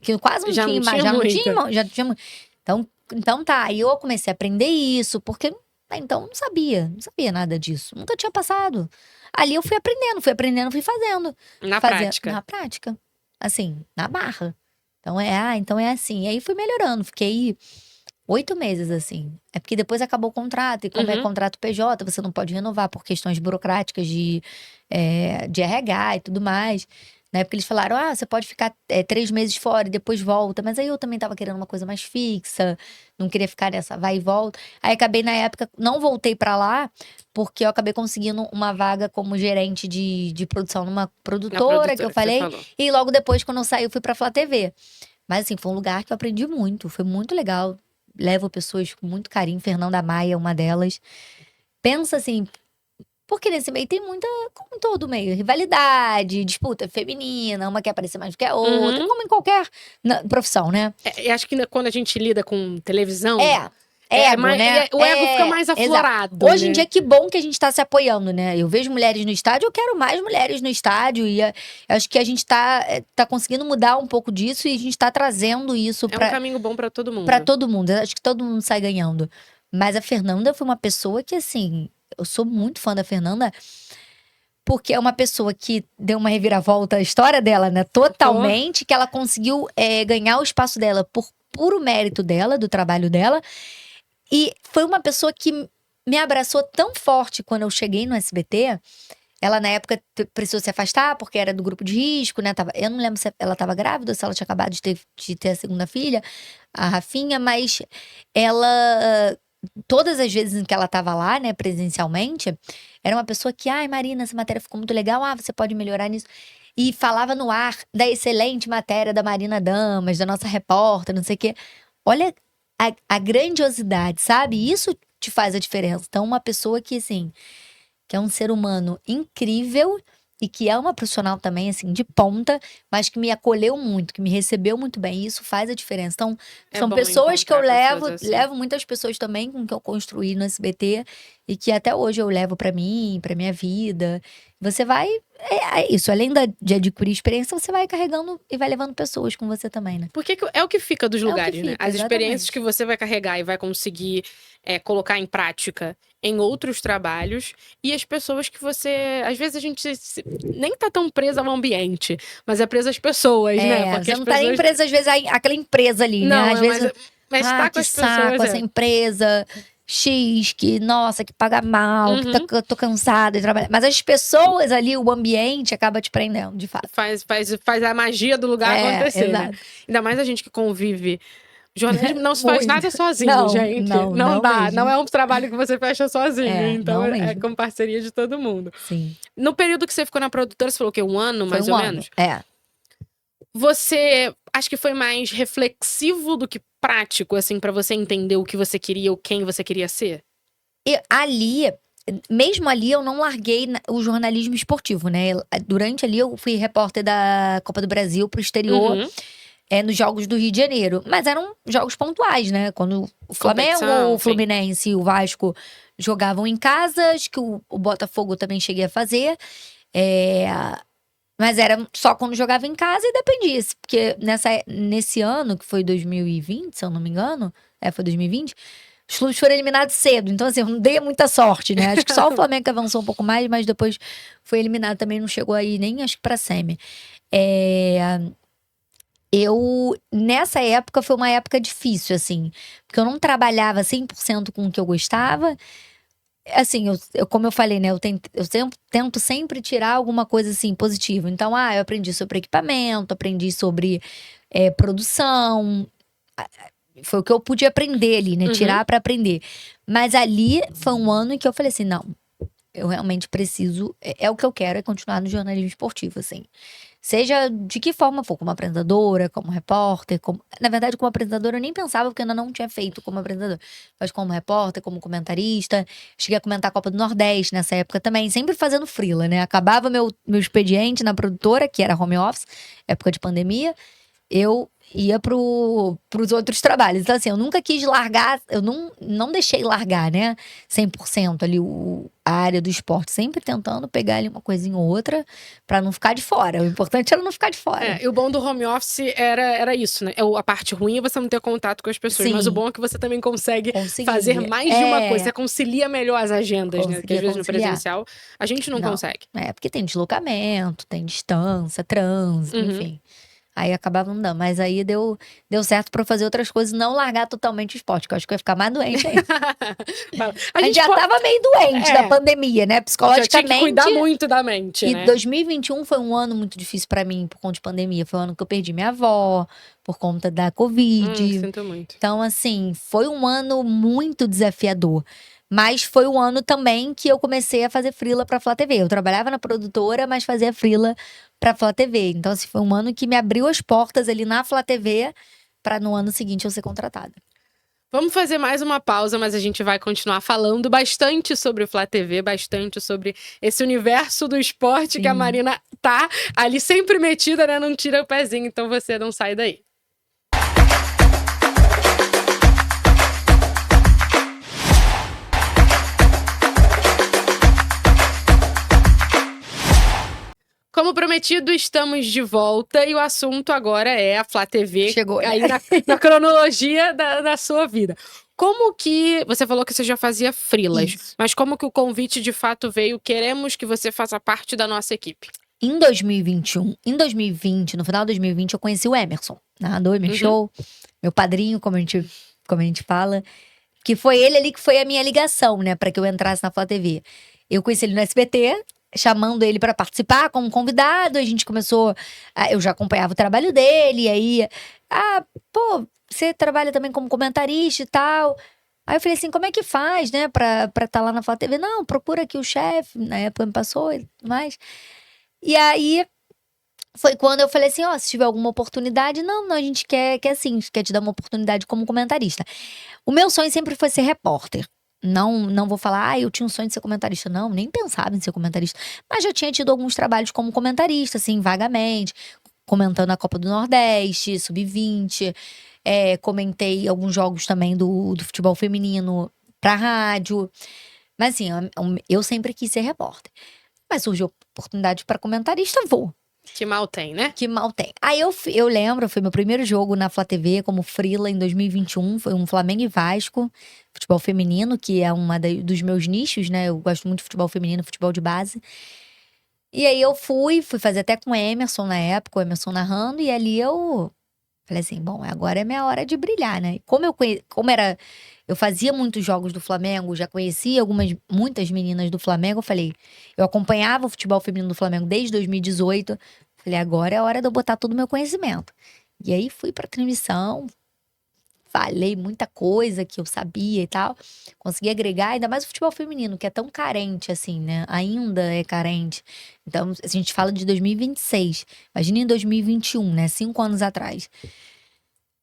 que quase não Já tinha não imagem. tinha Já tinha... Então tá, aí eu comecei a aprender isso, porque então não sabia nada disso, nunca tinha passado. Ali eu fui aprendendo, fui fazendo. Prática. Na prática, assim, na barra. Então é assim. E aí fui melhorando, fiquei 8 meses assim. É porque depois acabou o contrato, e como é contrato PJ, você não pode renovar por questões burocráticas de RH e tudo mais. Na época eles falaram, você pode ficar 3 meses fora e depois volta. Mas aí eu também tava querendo uma coisa mais fixa, não queria ficar nessa vai e volta. Aí acabei na época, não voltei pra lá, porque eu acabei conseguindo uma vaga como gerente de produção numa produtora, que eu falei. E logo depois, quando eu saí, eu fui pra Flá TV. Mas assim, foi um lugar que eu aprendi muito, foi muito legal. Levo pessoas com muito carinho, Fernanda Maia, uma delas. Pensa assim, porque nesse meio tem muita, como em todo meio, rivalidade, disputa feminina, uma quer aparecer mais do que a outra, como em qualquer profissão, né? E acho que quando a gente lida com televisão... Ego, né? O ego fica mais aflorado. Hoje em dia, que bom que a gente tá se apoiando, né? Eu vejo mulheres no estádio, eu quero mais mulheres no estádio. E acho que a gente tá conseguindo mudar um pouco disso e a gente tá trazendo isso pra... É um caminho bom pra todo mundo. Pra todo mundo. Acho que todo mundo sai ganhando. Mas a Fernanda foi uma pessoa que, assim... Eu sou muito fã da Fernanda, porque é uma pessoa que deu uma reviravolta, a história dela, né? Totalmente, que ela conseguiu ganhar o espaço dela por puro mérito dela, do trabalho dela. E foi uma pessoa que me abraçou tão forte quando eu cheguei no SBT. Ela, na época, precisou se afastar, porque era do grupo de risco, né? Eu não lembro se ela estava grávida ou se ela tinha acabado de ter a segunda filha, a Rafinha, mas ela... Todas as vezes em que ela tava lá, né, presencialmente, era uma pessoa que, Marina, essa matéria ficou muito legal, você pode melhorar nisso. E falava no ar da excelente matéria da Marina Damas, da nossa repórter, não sei o quê. Olha a grandiosidade, sabe? Isso te faz a diferença. Então, uma pessoa que, assim, que é um ser humano incrível e que é uma profissional também, assim, de ponta, mas que me acolheu muito, que me recebeu muito bem. E isso faz a diferença. Então, são pessoas que eu levo muitas pessoas também com que eu construí no SBT e que até hoje eu levo pra mim, pra minha vida. você vai. É isso, além de adquirir experiência, você vai carregando e vai levando pessoas com você também, né? Porque é o que fica dos É o que lugares, né? fica, As experiências exatamente. que você vai carregar e vai conseguir colocar em prática em outros trabalhos e as pessoas que você. Às vezes a gente nem tá tão presa ao ambiente, mas é presa às pessoas, né? Porque Você as não tá nem pessoas. presa, às vezes, àquela empresa ali, né? Não, Às vezes, mas tá com que as pessoas. saco, essa empresa X, que, nossa, que paga mal, que Uhum. tô cansada de trabalhar. Mas as pessoas ali, o ambiente acaba te prendendo, de fato. Faz a magia do lugar acontecer, né? Exato. Ainda mais a gente que convive. Jornalismo não se faz Muito. nada sozinho, Não, gente. não, Não não dá. Não mesmo. é um trabalho que você fecha sozinho. Então Não é mesmo. com parceria de todo mundo. Sim. No período que você ficou na produtora, você falou o quê? Um ano, Foi mais um ou ano. menos? Você acha que foi mais reflexivo do que prático, assim, pra você entender o que você queria ou quem você queria ser? E ali, mesmo ali, eu não larguei o jornalismo esportivo, né? Durante ali, eu fui repórter da Copa do Brasil pro exterior. Uhum. Nos jogos do Rio de Janeiro. Mas eram jogos pontuais, né? Quando o Flamengo, Competição, o Fluminense e o Vasco jogavam em casa, acho que o Botafogo também cheguei a fazer. É, Mas era só quando jogava em casa e dependia. Porque nesse ano, que foi 2020, se eu não me engano, foi 2020, os clubes foram eliminados cedo. Então, assim, eu não dei muita sorte, né? Acho que só o Flamengo que avançou um pouco mais, mas depois foi eliminado também, não chegou aí nem, acho que pra semi. Nessa época, foi uma época difícil, assim. Porque eu não trabalhava 100% com o que eu gostava. Assim, como eu falei, né? Eu tento sempre tirar alguma coisa, assim, positiva. Então, eu aprendi sobre equipamento, aprendi sobre produção. Foi o que eu pude aprender ali, né? Uhum. Tirar pra aprender. Mas ali foi um ano em que eu falei assim, não, eu realmente preciso. É o que eu quero, é continuar no jornalismo esportivo, assim. Seja de que forma for, como apresentadora, como repórter, na verdade, como apresentadora eu nem pensava, porque eu ainda não tinha feito como apresentadora. Mas como repórter, como comentarista. Cheguei a comentar a Copa do Nordeste nessa época também, sempre fazendo freela, né? Acabava meu expediente na produtora, que era home office, época de pandemia. Eu ia pros outros trabalhos. Então, assim, eu nunca quis largar, eu não deixei largar, né? 100% ali a área do esporte. Sempre tentando pegar ali uma coisinha ou outra pra não ficar de fora. O importante era não ficar de fora. E o bom do home office era isso, né? A parte ruim é você não ter contato com as pessoas. Mas o Sim. bom é que você também consegue Conseguia. fazer mais de uma coisa. Você concilia melhor as agendas, né? Que às Conseguia vezes no conciliar. presencial a gente não consegue. Porque tem deslocamento, tem distância, trânsito, Uhum. enfim. Aí acabava não dando. Mas aí deu certo pra eu fazer outras coisas, não largar totalmente o esporte, que eu acho que eu ia ficar mais doente ainda. A gente já tava meio doente da pandemia, né? Já Psicologicamente. tinha que cuidar muito da mente, E né? 2021 foi um ano muito difícil pra mim por conta de pandemia. Foi um ano que eu perdi minha avó por conta da Covid. Sinto muito. Então, assim, foi um ano muito desafiador. Mas foi um ano também que eu comecei a fazer freela pra Flá TV. Eu trabalhava na produtora, mas fazia freela pra Flá TV. Então, assim, foi um ano que me abriu as portas ali na Flá TV pra no ano seguinte eu ser contratada. Vamos fazer mais uma pausa, mas a gente vai continuar falando bastante sobre o Flá TV, bastante sobre esse universo do esporte que a Marina tá ali sempre metida, né? Não tira o pezinho, então você não sai daí. Como prometido, estamos de volta e o assunto agora é a Flá TV. Chegou, né? Aí na cronologia da sua vida. Como que. Você falou que você já fazia freelas, Isso. mas como que o convite de fato veio? Queremos que você faça parte da nossa equipe. Em 2020, no final de 2020, eu conheci o Emerson, narrador, meu show, meu padrinho, como a gente fala. Que foi ele ali que foi a minha ligação, né, pra que eu entrasse na Flá TV. Eu conheci ele no SBT, chamando ele pra participar como convidado. A gente começou. Eu já acompanhava o trabalho dele, aí. Pô, você trabalha também como comentarista e tal. Aí eu falei assim, como é que faz, né, pra tá lá na Flá TV? Não, procura aqui o chefe, na época me passou e tudo mais. E aí, foi quando eu falei assim, se tiver alguma oportunidade, não, a gente quer sim, a gente quer te dar uma oportunidade como comentarista. O meu sonho sempre foi ser repórter. Não vou falar, eu tinha um sonho de ser comentarista. Não, nem pensava em ser comentarista. Mas já tinha tido alguns trabalhos como comentarista, assim, vagamente. Comentando a Copa do Nordeste, Sub-20. Comentei alguns jogos também do futebol feminino pra rádio. Mas assim, eu sempre quis ser repórter. Mas surgiu oportunidade pra comentarista, vou. Que mal tem, né? Que mal tem. Aí eu lembro, foi meu primeiro jogo na Flá TV como freela em 2021. Foi um Flamengo e Vasco, futebol feminino, que é dos meus nichos, né? Eu gosto muito de futebol feminino, futebol de base. E aí eu fui fazer até com o Emerson na época, o Emerson narrando, e ali eu falei assim, bom, agora é minha hora de brilhar, né? Eu fazia muitos jogos do Flamengo, já conhecia muitas meninas do Flamengo, eu falei, eu acompanhava o futebol feminino do Flamengo desde 2018, falei, agora é a hora de eu botar todo o meu conhecimento. E aí fui pra transmissão, falei muita coisa que eu sabia e tal, consegui agregar, ainda mais o futebol feminino, que é tão carente assim, né? Ainda é carente. Então, a gente fala de 2026, imagina em 2021, né? 5 anos atrás.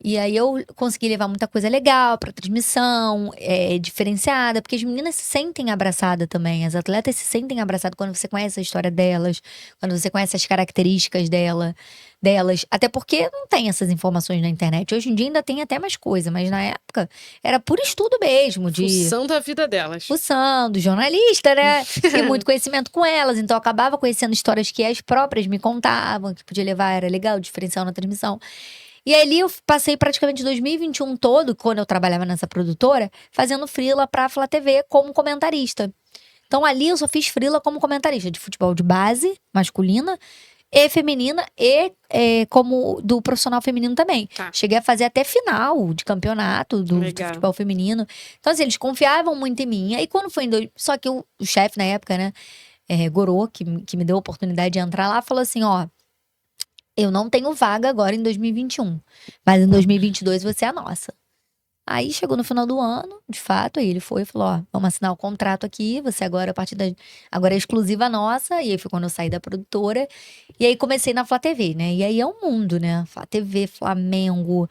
E aí eu consegui levar muita coisa legal pra transmissão, diferenciada, porque as meninas se sentem abraçadas também, as atletas se sentem abraçadas quando você conhece a história delas, quando você conhece as características delas, até porque não tem essas informações na internet. Hoje em dia ainda tem até mais coisa, mas na época era por estudo mesmo, Função da vida delas. Função do jornalista, né? E muito conhecimento com elas, então eu acabava conhecendo histórias que as próprias me contavam, que podia levar, era legal, diferencial na transmissão. E ali eu passei praticamente 2021 todo, quando eu trabalhava nessa produtora, fazendo freela pra Flá TV como comentarista. Então ali eu só fiz freela como comentarista de futebol de base, masculina e feminina, e como do profissional feminino também. Tá. Cheguei a fazer até final de campeonato do Legal. futebol feminino. Então assim, eles confiavam muito em mim. Aí quando foi Só que o chefe na época, né, Gorô, que me deu a oportunidade de entrar lá, falou assim, ó, eu não tenho vaga agora em 2021, mas em 2022 você é a nossa. Aí chegou no final do ano, de fato, aí ele foi e falou, ó, vamos assinar o contrato aqui, você agora, agora é exclusiva nossa. E aí foi quando eu saí da produtora, e aí comecei na Flá TV, né? E aí é um mundo, né? Flá TV, Flamengo,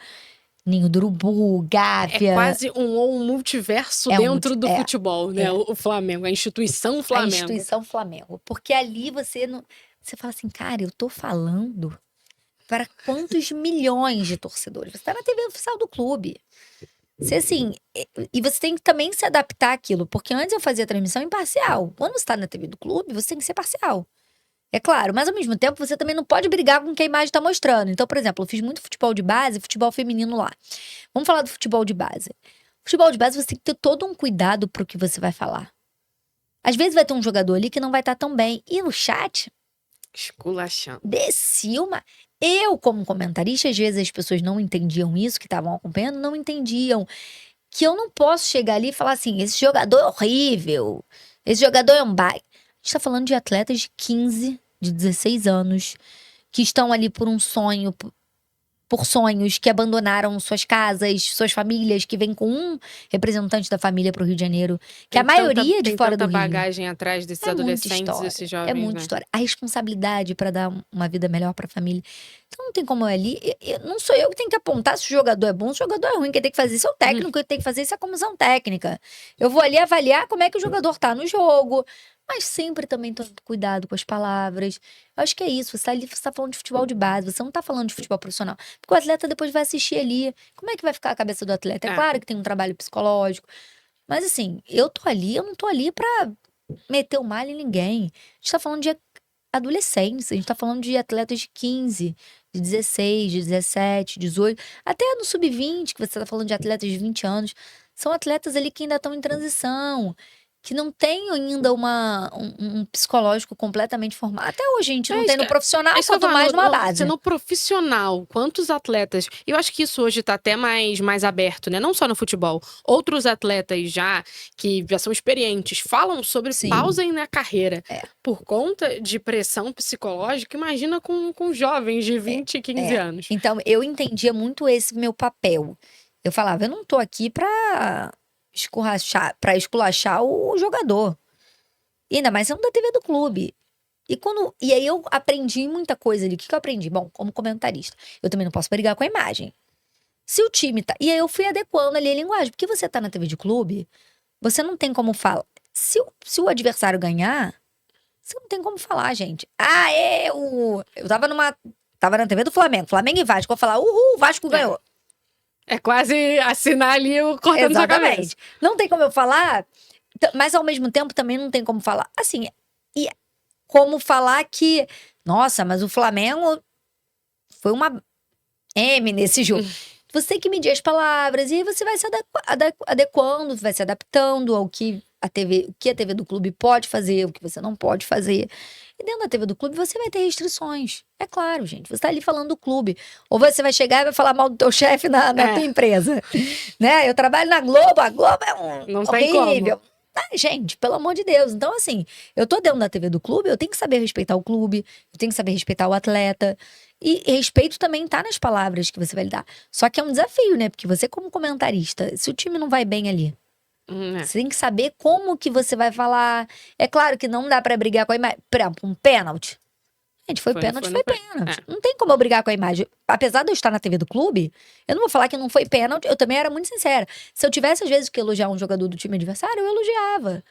Ninho do Urubu, Gávea. É quase um multiverso dentro do futebol, né? O Flamengo, a instituição Flamengo. A instituição Flamengo. Porque ali você fala assim, cara, eu tô falando para quantos milhões de torcedores? Você tá na TV oficial do clube. Você, assim, e você tem que também se adaptar àquilo, porque antes eu fazia transmissão imparcial. Quando você tá na TV do clube, você tem que ser parcial. É claro, mas ao mesmo tempo você também não pode brigar com o que a imagem tá mostrando. Então, por exemplo, eu fiz muito futebol de base, futebol feminino lá. Vamos falar do futebol de base. Futebol de base você tem que ter todo um cuidado pro que você vai falar. Às vezes vai ter um jogador ali que não vai estar tão bem. E no chat, esculachando. descia uma... Eu, como comentarista, às vezes as pessoas não entendiam isso, que estavam acompanhando, não entendiam. Que eu não posso chegar ali e falar assim, esse jogador é horrível, esse jogador é um baile. A gente tá falando de atletas de 15, de 16 anos, que estão ali por um sonho, por sonhos, que abandonaram suas casas, suas famílias, que vêm com um representante da família pro Rio de Janeiro, que a maioria de fora do Rio. Tem tanta bagagem atrás desses adolescentes, desses jovens, é muita história. A responsabilidade pra dar uma vida melhor pra família. Então não tem como eu ali, não sou eu que tenho que apontar se o jogador é bom, se o jogador é ruim, quem tem que fazer isso é o técnico, quem tem que fazer isso é a comissão técnica. Eu vou ali avaliar como é que o jogador tá no jogo, mas sempre também tomando cuidado com as palavras. Eu acho que é isso, você tá falando de futebol de base, você não tá falando de futebol profissional. Porque o atleta depois vai assistir ali, como é que vai ficar a cabeça do atleta? É claro que tem um trabalho psicológico, mas assim, eu não tô ali pra meter o mal em ninguém. A gente tá falando de adolescentes, a gente tá falando de atletas de 15, de 16, de 17, 18, até no sub-20, que você tá falando de atletas de 20 anos. São atletas ali que ainda estão em transição, que não tem ainda um psicológico completamente formado. Até hoje a gente não tem no profissional, quanto mais numa base. No profissional, quantos atletas... Eu acho que isso hoje tá até mais aberto, né? Não só no futebol. Outros atletas que já são experientes, falam sobre pausa na carreira. Por conta de pressão psicológica, imagina com jovens de 20, 15 anos. Então, eu entendia muito esse meu papel. Eu falava, eu não tô aqui pra esculachar o jogador. E ainda mais sendo da TV do clube. E aí eu aprendi muita coisa ali. O que eu aprendi? Bom, como comentarista, eu também não posso brigar com a imagem. Se o time tá... E aí eu fui adequando ali a linguagem. Porque você tá na TV de clube, você não tem como falar. Se o adversário ganhar, você não tem como falar, gente. Eu tava na TV do Flamengo e Vasco. Vou falar, uhul, o Vasco ganhou. É quase assinar ali o cortando sua cabeça. Não tem como eu falar, mas ao mesmo tempo também não tem como falar. Assim, e como falar que, nossa, mas o Flamengo foi uma M nesse jogo. Você tem que medir as palavras e aí você vai se adequando, vai se adaptando ao que a TV do clube pode fazer, o que você não pode fazer. E dentro da TV do clube você vai ter restrições. É claro, gente. Você tá ali falando do clube. Ou você vai chegar e vai falar mal do teu chefe na tua empresa. Né? Eu trabalho na Globo, a Globo é Não tem como. horrível. Gente, pelo amor de Deus. Então, assim, eu tô dentro da TV do clube, eu tenho que saber respeitar o clube, eu tenho que saber respeitar o atleta. E respeito também tá nas palavras que você vai lidar. Só que é um desafio, né? Porque você, como comentarista, se o time não vai bem ali, você tem que saber como que você vai falar. É claro que não dá pra brigar com a imagem. Por exemplo, um pênalti. Gente, foi pênalti. Não tem como eu brigar com a imagem. Apesar de eu estar na TV do clube, eu não vou falar que não foi pênalti. Eu também era muito sincera. Se eu tivesse, às vezes, que elogiar um jogador do time adversário, eu elogiava.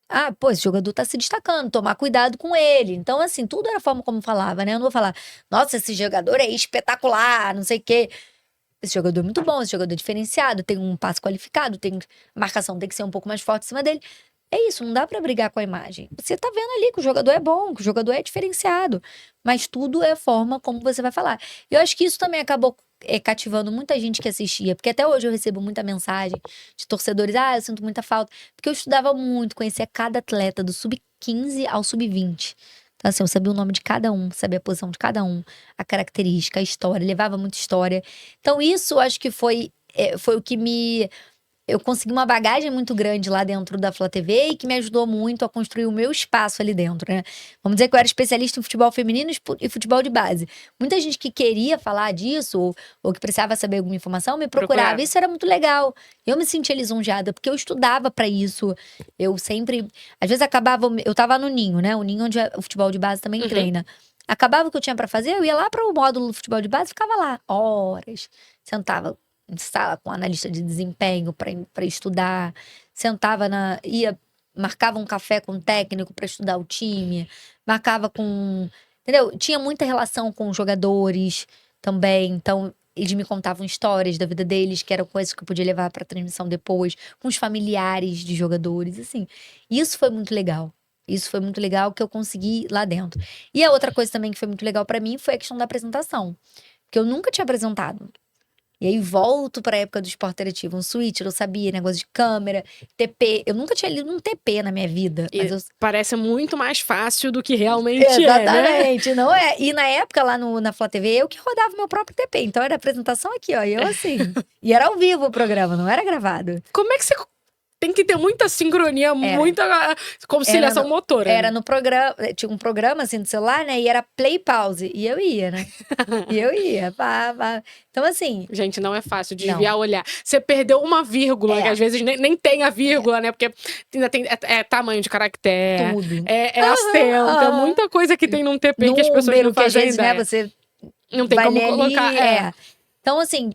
Ah, pô, esse jogador tá se destacando, tomar cuidado com ele. Então, assim, tudo era a forma como falava, né? Eu não vou falar, nossa, esse jogador é espetacular, não sei o quê. Esse jogador é muito bom, esse jogador é diferenciado, tem um passe qualificado, tem marcação, tem que ser um pouco mais forte em cima dele. É isso, não dá pra brigar com a imagem. Você tá vendo ali que o jogador é bom, que o jogador é diferenciado. Mas tudo é a forma como você vai falar. E eu acho que isso também acabou cativando muita gente que assistia. Porque até hoje eu recebo muita mensagem de torcedores. Ah, eu sinto muita falta. Porque eu estudava muito, conhecia cada atleta, do sub-15 ao sub-20. Então, assim, eu sabia o nome de cada um, sabia a posição de cada um, a característica, a história, levava muita história. Então, isso eu acho que foi o que me... Eu consegui uma bagagem muito grande lá dentro da Flá TV e que me ajudou muito a construir o meu espaço ali dentro, né? Vamos dizer que eu era especialista em futebol feminino e futebol de base. Muita gente que queria falar disso ou que precisava saber alguma informação me procurava. Isso era muito legal. Eu me sentia lisonjeada porque eu estudava pra isso. Eu sempre... Às vezes acabava... Eu tava no Ninho, né? O Ninho onde o futebol de base também treina. Acabava o que eu tinha pra fazer, eu ia lá para o módulo do futebol de base e ficava lá horas. Sentava em sala com analista de desempenho para estudar, marcava um café com o técnico para estudar o time, marcava com, entendeu? Tinha muita relação com os jogadores também, então eles me contavam histórias da vida deles, que eram coisas que eu podia levar para transmissão depois, com os familiares de jogadores, assim. Isso foi muito legal. Isso foi muito legal que eu consegui lá dentro. E a outra coisa também que foi muito legal para mim foi a questão da apresentação, porque eu nunca tinha apresentado. E aí volto pra época do esporte interativo, um switch, eu sabia, negócio de câmera, TP. Eu nunca tinha lido um TP na minha vida. Mas parece muito mais fácil do que realmente Exatamente, né? Não é? E na época, lá na Flá TV, eu que rodava meu próprio TP. Então era apresentação aqui, ó, eu assim. E era ao vivo o programa, não era gravado. Como é que você... Tem que ter muita sincronia, muita conciliação motora. Era no programa, tinha um programa assim do celular, né? E era play pause. E eu ia, né? E eu ia. Pá. Então, assim. Gente, não é fácil desviar o olhar. Você perdeu uma vírgula, que às vezes nem tem a vírgula, né? Porque ainda tem tamanho de caractere. Tudo. Acento, é muita coisa que tem num TP que as pessoas não fazem ideia. Né, você não tem como colocar. Ali, Então, assim.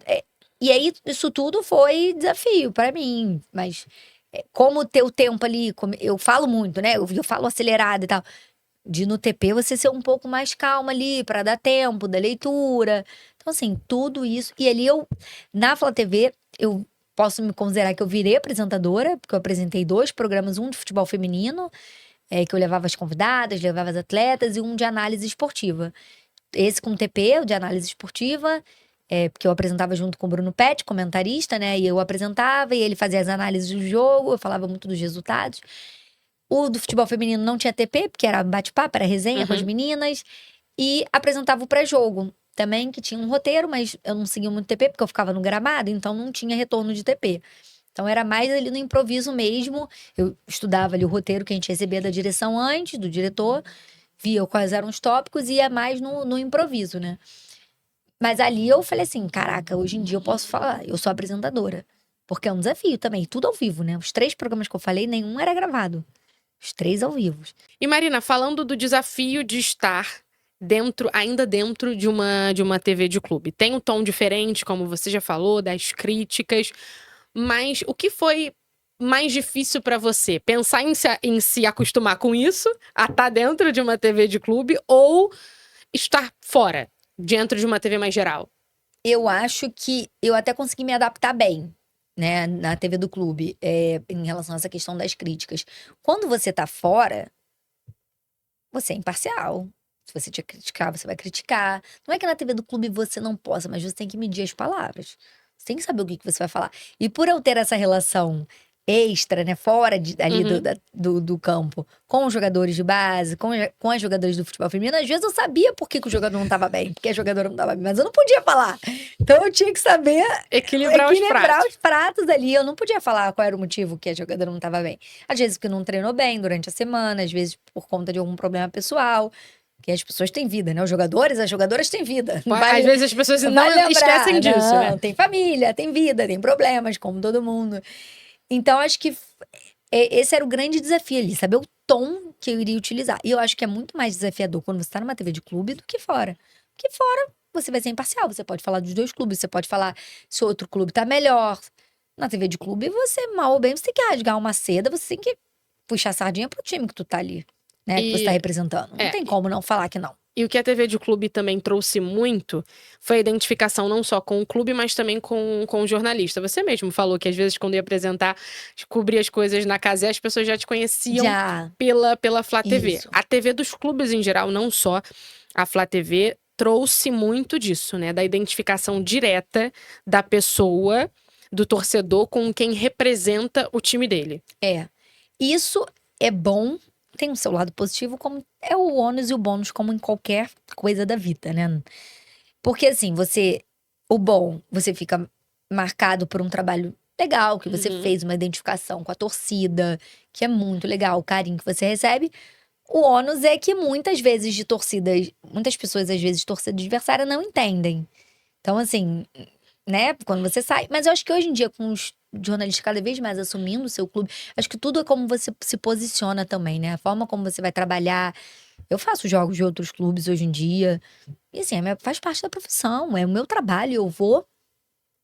E aí, isso tudo foi desafio pra mim. Mas. Como ter o tempo ali, eu falo muito, né? Eu falo acelerado e tal. De no TP você ser um pouco mais calma ali, pra dar tempo da leitura. Então, assim, tudo isso. E ali na Flá TV, eu posso me considerar que eu virei apresentadora, porque eu apresentei 2 programas, um de futebol feminino, que eu levava as convidadas, levava as atletas, e um de análise esportiva. Esse com TP, o de análise esportiva. Porque eu apresentava junto com o Bruno Pet, comentarista, né? E eu apresentava e ele fazia as análises do jogo, eu falava muito dos resultados. O do futebol feminino não tinha TP, porque era bate-papo, era resenha com as meninas. E apresentava o pré-jogo também, que tinha um roteiro, mas eu não seguia muito TP, porque eu ficava no gramado, então não tinha retorno de TP. Então era mais ali no improviso mesmo. Eu estudava ali o roteiro que a gente recebia da direção antes, do diretor, via quais eram os tópicos e ia mais no improviso, né? Mas ali eu falei assim, caraca, hoje em dia eu posso falar, eu sou apresentadora. Porque é um desafio também, tudo ao vivo, né? Os 3 programas que eu falei, nenhum era gravado. Os 3 ao vivo. E Marina, falando do desafio de estar ainda dentro de uma TV de clube. Tem um tom diferente, como você já falou, das críticas. Mas o que foi mais difícil pra você? Pensar em se acostumar com isso, a estar dentro de uma TV de clube, ou estar fora? Dentro de uma TV mais geral? Eu acho que eu até consegui me adaptar bem, né, na TV do clube, em relação a essa questão das críticas. Quando você tá fora, você é imparcial. Se você te criticar, você vai criticar. Não é que na TV do clube você não possa, mas você tem que medir as palavras. Você tem que saber o que você vai falar. E por eu ter essa relação extra, né, fora ali Uhum. do campo, com os jogadores de base, com as jogadoras do futebol feminino, às vezes eu sabia por que o jogador não estava bem, porque a jogadora não estava bem, mas eu não podia falar. Então eu tinha que saber Equilibrar os pratos. os pratos ali. Eu não podia falar qual era o motivo que a jogadora não estava bem. Às vezes porque não treinou bem durante a semana, às vezes por conta de algum problema pessoal. Porque as pessoas têm vida, né? Os jogadores, as jogadoras têm vida. Às vezes as pessoas não Vale lembrar, esquecem disso, não, né? tem família, tem vida, tem problemas, como todo mundo. Então, acho que esse era o grande desafio ali, saber o tom que eu iria utilizar. E eu acho que é muito mais desafiador quando você tá numa TV de clube do que fora. Porque fora você vai ser imparcial, você pode falar dos dois clubes, você pode falar se o outro clube tá melhor. Na TV de clube, você, mal ou bem, você tem que rasgar uma seda, você tem que puxar a sardinha pro time que tu tá ali, né? Que você tá representando. Não tem como não falar que não. E o que a TV de clube também trouxe muito foi a identificação não só com o clube, mas também com o jornalista. Você mesmo falou que às vezes quando ia apresentar, cobrir as coisas na casa, as pessoas já te conheciam Já. pela Flá TV. Isso. A TV dos clubes em geral, não só a Flá TV, trouxe muito disso, né? Da identificação direta da pessoa, do torcedor com quem representa o time dele. Isso é bom, tem o seu lado positivo, como é o ônus e o bônus, como em qualquer coisa da vida, né? Porque assim, o bom, você fica marcado por um trabalho legal, que você fez uma identificação com a torcida, que é muito legal, o carinho que você recebe. O ônus é que muitas vezes muitas pessoas, às vezes, de torcida adversária não entendem. Então, assim, né, quando você sai. Mas eu acho que hoje em dia, com os jornalistas cada vez mais assumindo o seu clube, acho que tudo é como você se posiciona também, né? A forma como você vai trabalhar. Eu faço jogos de outros clubes hoje em dia. E assim, faz parte da profissão, é o meu trabalho, eu vou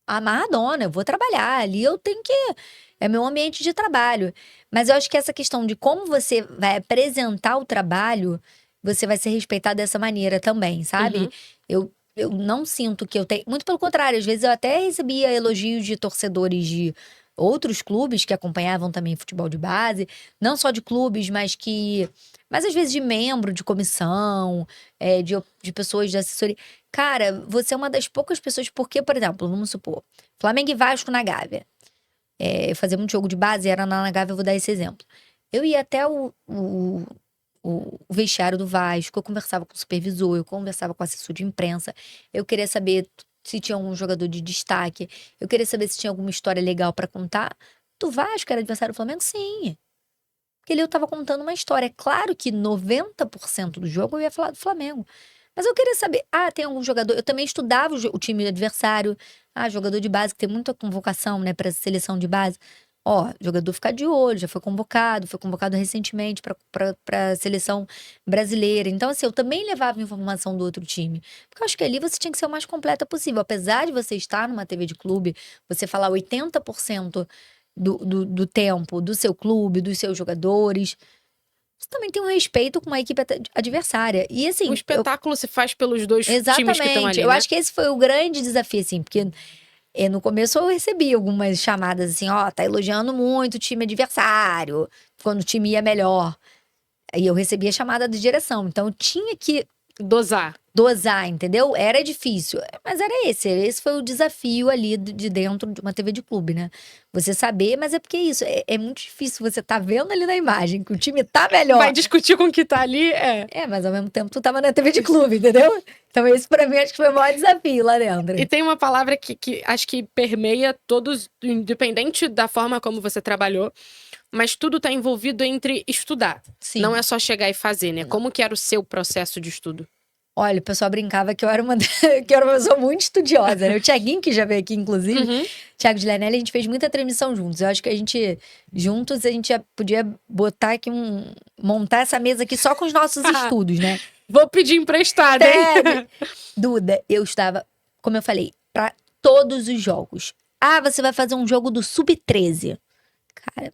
amarradona, eu vou trabalhar ali, eu tenho que. É meu ambiente de trabalho. Mas eu acho que essa questão de como você vai apresentar o trabalho, você vai ser respeitado dessa maneira também, sabe? Eu não sinto que eu tenho. Muito pelo contrário, às vezes eu até recebia elogios de torcedores de outros clubes que acompanhavam também futebol de base, não só de clubes, mas às vezes de membro de comissão, de pessoas de assessoria. Cara, você é uma das poucas pessoas, porque, por exemplo, vamos supor, Flamengo e Vasco na Gávea. Eu fazia muito jogo de base, era na Gávea, eu vou dar esse exemplo. Eu ia até o vestiário do Vasco, eu conversava com o supervisor, eu conversava com o assessor de imprensa, eu queria saber se tinha algum jogador de destaque, eu queria saber se tinha alguma história legal pra contar. Do Vasco, era adversário do Flamengo? Sim. Porque ali eu tava contando uma história. É claro que 90% do jogo eu ia falar do Flamengo. Mas eu queria saber, tem algum jogador. Eu também estudava o time adversário. Jogador de base, que tem muita convocação, né, pra seleção de base. Ó, jogador ficar de olho, já foi convocado recentemente pra seleção brasileira. Então, assim, eu também levava informação do outro time. Porque eu acho que ali você tinha que ser o mais completa possível. Apesar de você estar numa TV de clube, você falar 80% do tempo do seu clube, dos seus jogadores. Você também tem um respeito com a equipe adversária. E assim. O espetáculo se faz pelos dois times que estão ali. Exatamente. Eu acho que esse foi o grande desafio, assim, porque no começo eu recebi algumas chamadas assim, tá elogiando muito o time adversário, quando o time ia melhor. E eu recebia chamada de direção. Então eu tinha que dosar, entendeu? Era difícil, mas era esse foi o desafio ali de dentro de uma TV de clube, né? Você saber, mas é porque isso, é muito difícil você tá vendo ali na imagem que o time tá melhor. Vai discutir com o que tá ali, mas ao mesmo tempo tu tava na TV de clube, entendeu? Então esse pra mim acho que foi o maior desafio lá dentro. E tem uma palavra que acho que permeia todos, independente da forma como você trabalhou, mas tudo tá envolvido entre estudar. Sim. Não é só chegar e fazer, né? Como que era o seu processo de estudo? Olha, o pessoal brincava que eu era uma pessoa muito estudiosa, né? O Thiaguinho, que já veio aqui, inclusive, Thiago de Lanelli, a gente fez muita transmissão juntos. Eu acho que juntos, a gente já podia botar aqui montar essa mesa aqui só com os nossos estudos, né? Vou pedir emprestado, hein? Duda, eu estava, como eu falei, pra todos os jogos. Você vai fazer um jogo do Sub-13. Cara,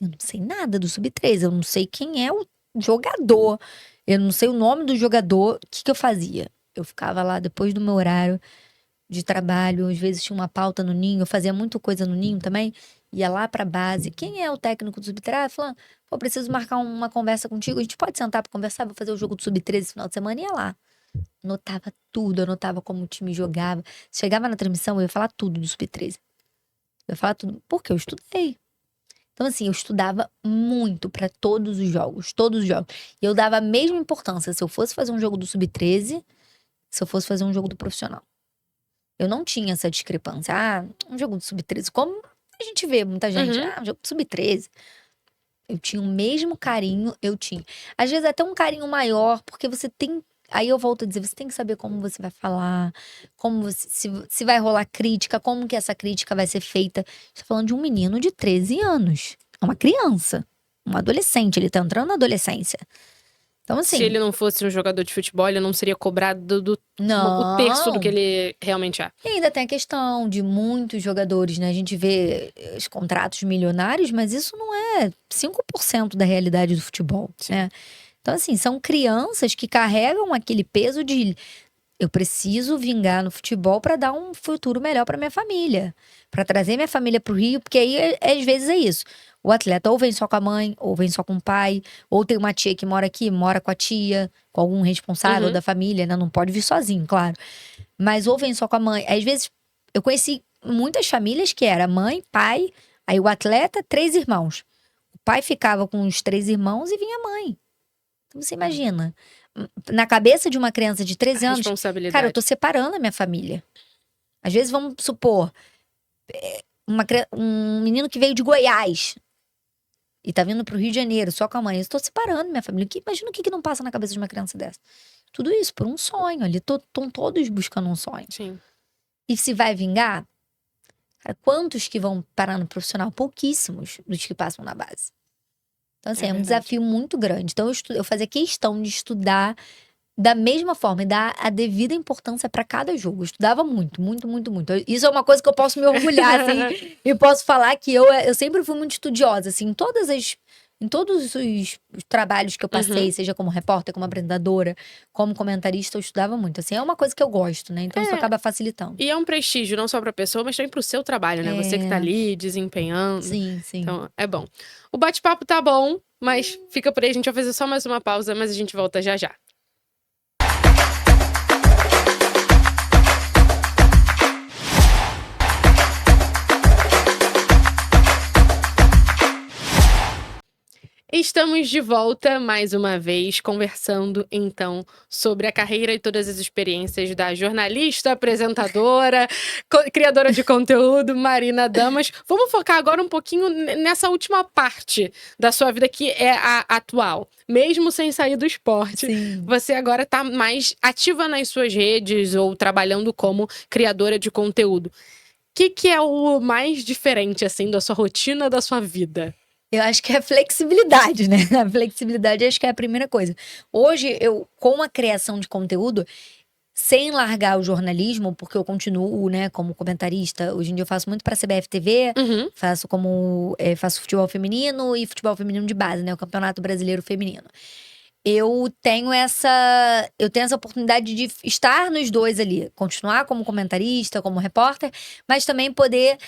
eu não sei nada do Sub-13, eu não sei quem é o jogador. Eu não sei o nome do jogador. O que eu fazia? Eu ficava lá depois do meu horário de trabalho. Às vezes tinha uma pauta no Ninho. Eu fazia muita coisa no Ninho também. ia lá pra base. Quem é o técnico do Sub-13? Falando, pô, preciso marcar uma conversa contigo. A gente pode sentar pra conversar? Vou fazer o jogo do Sub-13 esse final de semana. Ia lá. Anotava tudo, anotava como o time jogava. Chegava na transmissão, eu ia falar tudo do Sub-13. Eu ia falar tudo. Porque eu estudei. Então, assim, eu estudava muito pra todos os jogos. Todos os jogos. E eu dava a mesma importância se eu fosse fazer um jogo do Sub-13, se eu fosse fazer um jogo do profissional. Eu não tinha essa discrepância. Ah, um jogo do Sub-13. Como a gente vê muita gente. Uhum. Ah, um jogo do Sub-13. Eu tinha o mesmo carinho, eu tinha. Às vezes até um carinho maior, porque você tem. Aí eu volto a dizer, você tem que saber como você vai falar, como você, se vai rolar crítica, como que essa crítica vai ser feita. Você tá falando de um menino de 13 anos. É uma criança, um adolescente, ele tá entrando na adolescência. Então, assim. Se ele não fosse um jogador de futebol, ele não seria cobrado o terço do que Não. ele realmente é. E ainda tem a questão de muitos jogadores, né? A gente vê os contratos milionários, mas isso não é 5% da realidade do futebol, né? Então, assim, são crianças que carregam aquele peso de eu preciso vingar no futebol para dar um futuro melhor para minha família, para trazer minha família pro Rio, porque aí às vezes é isso. O atleta ou vem só com a mãe, ou vem só com o pai, ou tem uma tia que mora aqui, mora com a tia, com algum responsável Uhum. da família, né? Não pode vir sozinho, claro. Mas ou vem só com a mãe. Às vezes, eu conheci muitas famílias que era mãe, pai, aí o atleta, 3 irmãos. O pai ficava com os 3 irmãos e vinha a mãe. Então você imagina, na cabeça de uma criança de 13 anos, Responsabilidade. cara, eu tô separando a minha família. Às vezes, vamos supor, um menino que veio de Goiás e tá vindo pro Rio de Janeiro só com a mãe. Eu estou separando minha família. Imagina o que não passa na cabeça de uma criança dessa. Tudo isso por um sonho. Ali estão todos buscando um sonho. Sim. E se vai vingar? Cara, quantos que vão parar no profissional? Pouquíssimos dos que passam na base. Então, assim, é um verdade. desafio muito grande. Então, eu fazia questão de estudar da mesma forma e dar a devida importância para cada jogo. Eu estudava muito, muito, muito, muito. Isso é uma coisa que eu posso me orgulhar, assim, e posso falar que eu sempre fui muito estudiosa, assim, em todos os trabalhos que eu passei, seja como repórter, como apresentadora, como comentarista, eu estudava muito. Assim, é uma coisa que eu gosto, né? Então isso acaba facilitando. E é um prestígio, não só pra pessoa, mas também pro seu trabalho, né? Você que tá ali desempenhando. Sim, sim. Então, é bom. O bate-papo tá bom, mas fica por aí. A gente vai fazer só mais uma pausa, mas a gente volta já já. Estamos de volta mais uma vez, conversando então sobre a carreira e todas as experiências da jornalista, apresentadora, criadora de conteúdo, Marina Damas. Vamos focar agora um pouquinho nessa última parte da sua vida, que é a atual. Mesmo sem sair do esporte, Sim. você agora está mais ativa nas suas redes ou trabalhando como criadora de conteúdo. O que é o mais diferente, assim, da sua rotina, da sua vida? Eu acho que é a flexibilidade, né? A flexibilidade acho que é a primeira coisa. Hoje, com a criação de conteúdo, sem largar o jornalismo, porque eu continuo, né, como comentarista. Hoje em dia eu faço muito pra CBF TV, faço futebol feminino e futebol feminino de base, né? O Campeonato Brasileiro Feminino. Eu tenho essa oportunidade de estar nos dois ali, continuar como comentarista, como repórter, mas também poder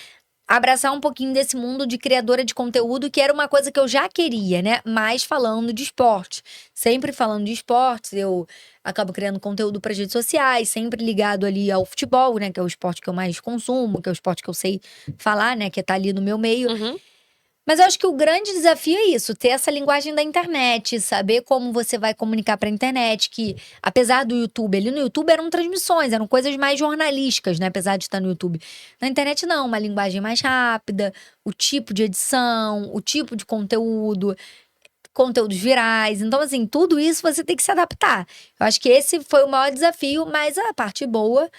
abraçar um pouquinho desse mundo de criadora de conteúdo, que era uma coisa que eu já queria, né? Mas falando de esporte. Sempre falando de esportes, eu acabo criando conteúdo para redes sociais, sempre ligado ali ao futebol, né? Que é o esporte que eu mais consumo, que é o esporte que eu sei falar, né? Que tá ali no meu meio. Mas eu acho que o grande desafio é isso, ter essa linguagem da internet, saber como você vai comunicar pra internet, que apesar do YouTube, ali no YouTube eram transmissões, eram coisas mais jornalísticas, né, apesar de estar no YouTube. Na internet não, uma linguagem mais rápida, o tipo de edição, o tipo de conteúdo, conteúdos virais. Então, assim, tudo isso você tem que se adaptar. Eu acho que esse foi o maior desafio, mas a parte boa,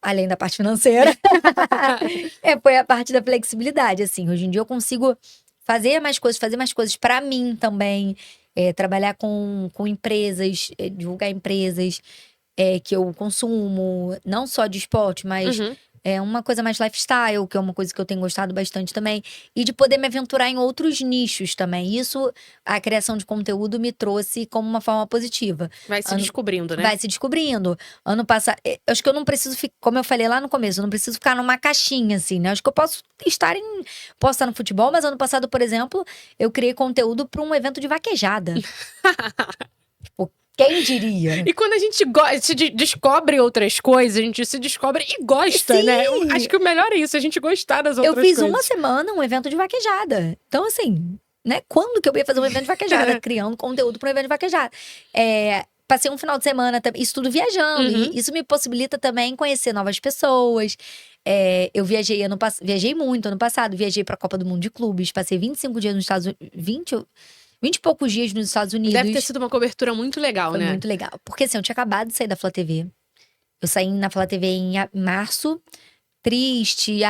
além da parte financeira, foi a parte da flexibilidade, assim. Hoje em dia eu consigo fazer mais coisas para mim também. Trabalhar com empresas, divulgar empresas que eu consumo, não só de esporte, mas É uma coisa mais lifestyle, que é uma coisa que eu tenho gostado bastante também. E de poder me aventurar em outros nichos também. Isso, a criação de conteúdo me trouxe como uma forma positiva. Vai se Ano- descobrindo, né? Vai se descobrindo. Ano passado, acho que eu não preciso ficar, como eu falei lá no começo, eu não preciso ficar numa caixinha, assim, né? Acho que eu posso estar no futebol, mas ano passado, por exemplo, eu criei conteúdo para um evento de vaquejada. Tipo, quem diria? E quando a gente descobre outras coisas, a gente se descobre e gosta, Sim! né? Eu acho que o melhor é isso, a gente gostar das outras Eu fiz coisas. uma semana um evento de vaquejada. Então, assim, né? Quando que eu ia fazer um evento de vaquejada? Criando conteúdo para um evento de vaquejada. Passei um final de semana, isso tudo viajando. Uhum. E isso me possibilita também conhecer novas pessoas. Eu viajei viajei muito ano passado. Viajei para a Copa do Mundo de Clubes. Passei 25 dias nos Estados Unidos. 20 e poucos dias nos Estados Unidos. Deve ter sido uma cobertura muito legal, Foi né? muito legal. Porque assim, eu tinha acabado de sair da Flá TV. Eu saí na Flá TV em março. Triste,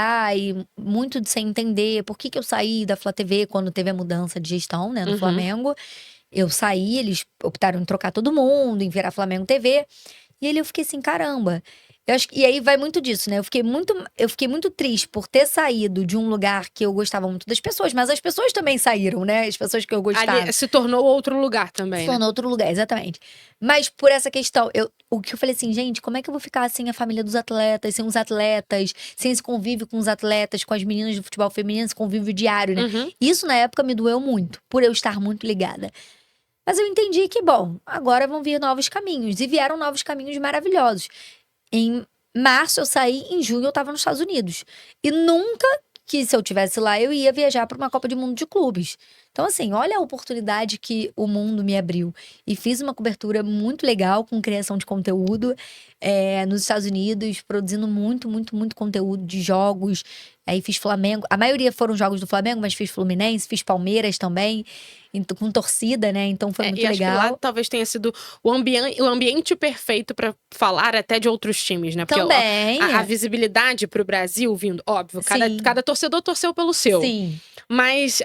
muito de sem entender por que eu saí da Flá TV quando teve a mudança de gestão, né, no Uhum. Flamengo. Eu saí, eles optaram em trocar todo mundo, em virar Flamengo TV. E aí eu fiquei assim, caramba. E aí vai muito disso, né? Eu fiquei muito triste por ter saído de um lugar que eu gostava muito das pessoas, mas as pessoas também saíram, né? As pessoas que eu gostava. Ali se tornou outro lugar também, Se né? tornou outro lugar, exatamente. Mas por essa questão, o que eu falei assim, gente, como é que eu vou ficar sem a família dos atletas, sem os atletas, sem esse convívio com os atletas, com as meninas do futebol feminino, esse convívio diário, né? Uhum. Isso na época me doeu muito, por eu estar muito ligada. Mas eu entendi que, bom, agora vão vir novos caminhos. E vieram novos caminhos maravilhosos. Em março eu saí, em junho eu tava nos Estados Unidos. E nunca que se eu tivesse lá, eu ia viajar para uma Copa do Mundo de clubes. Então, assim, olha a oportunidade que o mundo me abriu. E fiz uma cobertura muito legal com criação de conteúdo nos Estados Unidos, produzindo muito, muito, muito conteúdo de jogos. Aí fiz Flamengo. A maioria foram jogos do Flamengo, mas fiz Fluminense, fiz Palmeiras também, com torcida, né? Então foi muito e acho que legal. lá talvez tenha sido o ambiente perfeito pra falar até de outros times, né? Porque Também. a visibilidade pro Brasil vindo, óbvio, Sim. cada torcedor torceu pelo seu. Sim. Mas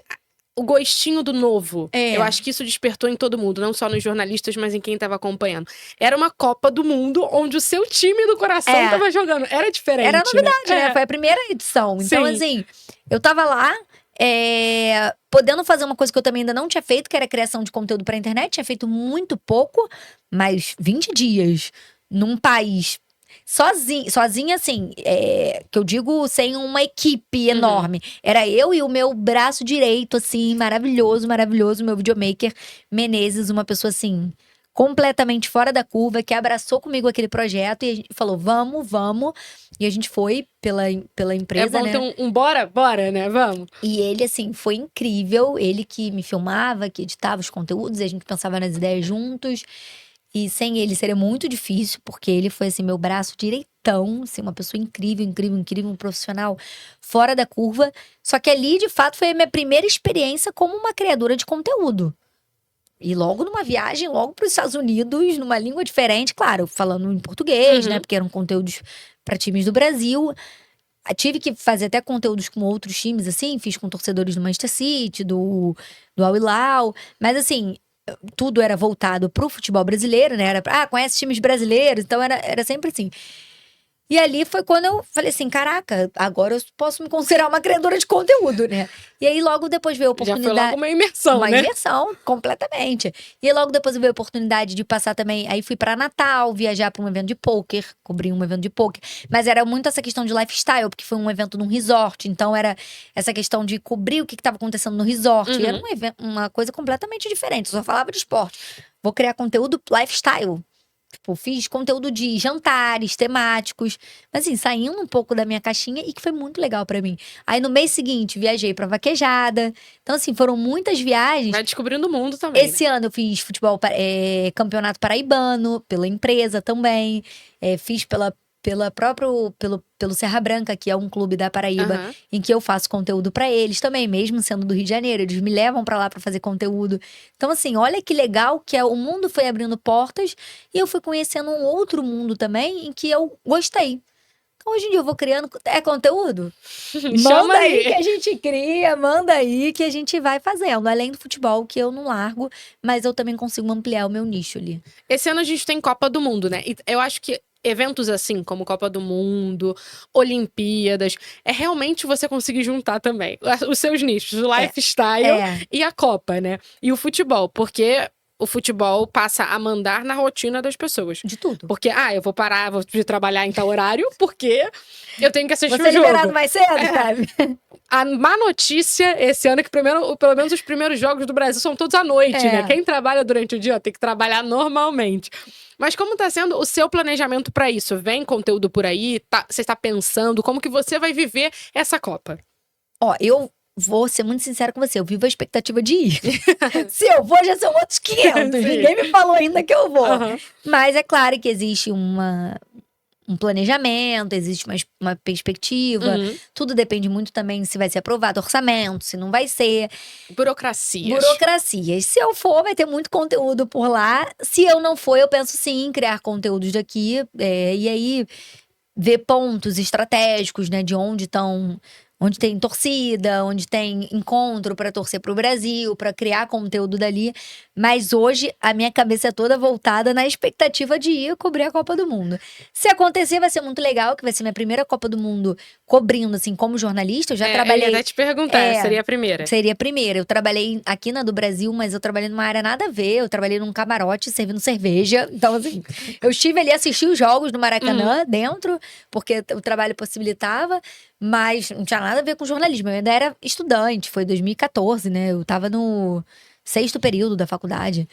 o gostinho do novo, É. eu acho que isso despertou em todo mundo, não só nos jornalistas, mas em quem tava acompanhando. Era uma Copa do Mundo onde o seu time do coração tava jogando. Era diferente. Era novidade, né? Foi a primeira edição. Então, Sim. assim, eu tava lá, podendo fazer uma coisa que eu também ainda não tinha feito, que era a criação de conteúdo pra internet. Tinha feito muito pouco, mas 20 dias num país sozinha assim, que eu digo sem uma equipe enorme. Era eu e o meu braço direito, assim, maravilhoso, maravilhoso, meu videomaker Menezes, uma pessoa assim, completamente fora da curva, que abraçou comigo aquele projeto e a gente falou, vamos. E a gente foi pela empresa, bom né? ter um bora, né? Vamos. E ele, assim, foi incrível. Ele que me filmava, que editava os conteúdos, e a gente pensava nas ideias juntos. E sem ele seria muito difícil, porque ele foi, assim, meu braço direitão, assim, uma pessoa incrível, um profissional fora da curva. Só que ali, de fato, foi a minha primeira experiência como uma criadora de conteúdo. E logo numa viagem, logo para os Estados Unidos, numa língua diferente, claro, falando em português, né? Porque eram conteúdos para times do Brasil. Tive que fazer até conteúdos com outros times, assim, fiz com torcedores do Manchester City, do Al Hilal. Mas assim, tudo era voltado pro futebol brasileiro, né? Era conhece times brasileiros, então era sempre assim. E ali foi quando eu falei assim, caraca, agora eu posso me considerar uma criadora de conteúdo, né? E aí logo depois veio a oportunidade. Já foi logo uma imersão, Uma né? imersão, completamente. E aí logo depois veio a oportunidade de passar também. Aí fui pra Natal, viajar pra um evento de pôquer, cobrir um evento de pôquer. Mas era muito essa questão de lifestyle, porque foi um evento num resort. Então era essa questão de cobrir o que estava acontecendo no resort. E era um evento, uma coisa completamente diferente. Eu só falava de esporte. Vou criar conteúdo lifestyle. Tipo, fiz conteúdo de jantares temáticos, mas assim, saindo um pouco da minha caixinha e que foi muito legal pra mim. Aí no mês seguinte, viajei pra vaquejada. Então, assim, foram muitas viagens. Vai descobrindo o mundo também. Esse ano eu fiz futebol, campeonato paraibano, pela empresa também. Fiz pelo Serra Branca, que é um clube da Paraíba, em que eu faço conteúdo pra eles também, mesmo sendo do Rio de Janeiro. Eles me levam pra lá pra fazer conteúdo. Então, assim, olha que legal que o mundo foi abrindo portas e eu fui conhecendo um outro mundo também em que eu gostei. Então, hoje em dia eu vou criando conteúdo? Manda aí que a gente cria, manda aí que a gente vai fazendo. Além do futebol, que eu não largo, mas eu também consigo ampliar o meu nicho ali. Esse ano a gente tem Copa do Mundo, né? E eu acho que eventos assim, como Copa do Mundo, Olimpíadas, é realmente você conseguir juntar também os seus nichos, o lifestyle e a Copa, né? E o futebol, porque o futebol passa a mandar na rotina das pessoas. De tudo. Porque, eu vou parar, vou de trabalhar em tal horário, porque eu tenho que assistir Você o jogo. liberado mais cedo, sabe? A má notícia esse ano é que pelo menos os primeiros jogos do Brasil são todos à noite, né? Quem trabalha durante o dia tem que trabalhar normalmente. Mas como tá sendo o seu planejamento pra isso? Vem conteúdo por aí? Você está pensando como que você vai viver essa Copa? Ó, eu vou ser muito sincera com você, eu vivo a expectativa de ir. Se eu vou, já são outros 500. Ninguém me falou ainda que eu vou. Mas é claro que existe um planejamento, existe uma perspectiva. Tudo depende muito também se vai ser aprovado orçamento, se não vai ser. Burocracias. Se eu for, vai ter muito conteúdo por lá. Se eu não for, eu penso sim em criar conteúdos daqui. E aí, ver pontos estratégicos, né? De onde tem torcida, onde tem encontro para torcer pro Brasil, para criar conteúdo dali. Mas hoje a minha cabeça é toda voltada na expectativa de ir cobrir a Copa do Mundo. Se acontecer, vai ser muito legal, que vai ser minha primeira Copa do Mundo cobrindo, assim, como jornalista. Eu já trabalhei. Eu ia até te perguntar, seria a primeira? Seria a primeira. Eu trabalhei aqui na do Brasil, mas eu trabalhei numa área nada a ver. Eu trabalhei num camarote servindo cerveja. Então, assim, eu estive ali, assisti os jogos no Maracanã dentro, porque o trabalho possibilitava. Mas não tinha nada a ver com jornalismo. Eu ainda era estudante, foi 2014, né? Eu tava no 6º período da faculdade.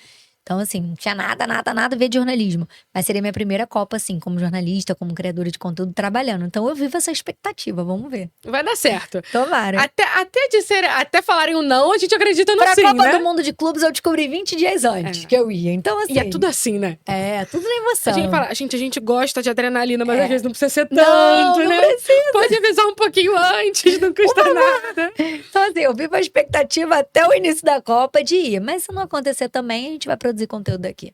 Então, assim, não tinha nada a ver de jornalismo. Mas seria minha primeira Copa, assim, como jornalista, como criadora de conteúdo, trabalhando. Então, eu vivo essa expectativa, vamos ver. Vai dar certo. Tomara. Até falarem o não, a gente acredita no sim, né? Pra Copa né? do Mundo de Clubes, eu descobri 20 dias antes que eu ia. Então, assim... E é tudo assim, né? Tudo na emoção. A gente fala, a gente gosta de adrenalina, mas às vezes não precisa ser tanto, não, né? Não precisa. Pode avisar um pouquinho antes, não custa nada. Então, assim, eu vivo a expectativa até o início da Copa de ir. Mas se não acontecer também, a gente vai produzir conteúdo aqui.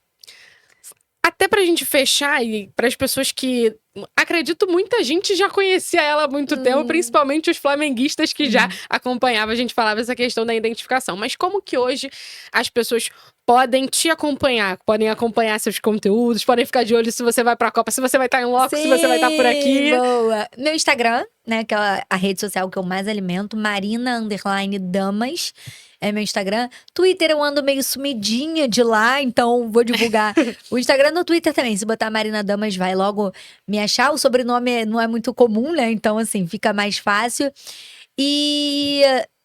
Até pra gente fechar, e para as pessoas que, acredito, muita gente já conhecia ela há muito tempo, principalmente os flamenguistas que já acompanhavam, a gente falava essa questão da identificação. Mas como que hoje as pessoas podem te acompanhar? Podem acompanhar seus conteúdos, podem ficar de olho se você vai pra Copa, se você vai estar em loco, se você vai estar por aqui. Boa! Meu Instagram, né, que é a rede social que eu mais alimento, Marina_Damas. É meu Instagram. Twitter eu ando meio sumidinha de lá, então vou divulgar o Instagram no Twitter também. Se botar Marina Damas, vai logo me achar. O sobrenome não é muito comum, né? Então, assim, fica mais fácil. E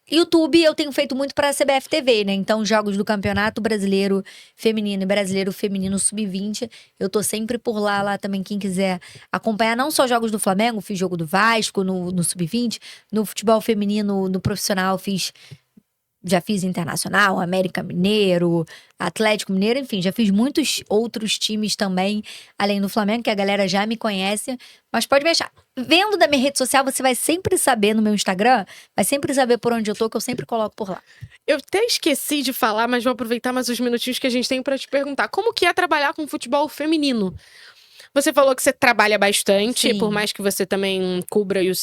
YouTube eu tenho feito muito pra CBF TV, né? Então, jogos do Campeonato Brasileiro Feminino e Brasileiro Feminino Sub-20. Eu tô sempre por lá também, quem quiser acompanhar. Não só jogos do Flamengo, fiz jogo do Vasco no Sub-20. No futebol feminino, no profissional, já fiz Internacional, América Mineiro, Atlético Mineiro, enfim, já fiz muitos outros times também, além do Flamengo, que a galera já me conhece, mas pode me achar. Vendo da minha rede social, você vai sempre saber no meu Instagram, vai sempre saber por onde eu tô, que eu sempre coloco por lá. Eu até esqueci de falar, mas vou aproveitar mais os minutinhos que a gente tem pra te perguntar. Como que é trabalhar com futebol feminino? Você falou que você trabalha bastante, Sim. por mais que você também cubra e a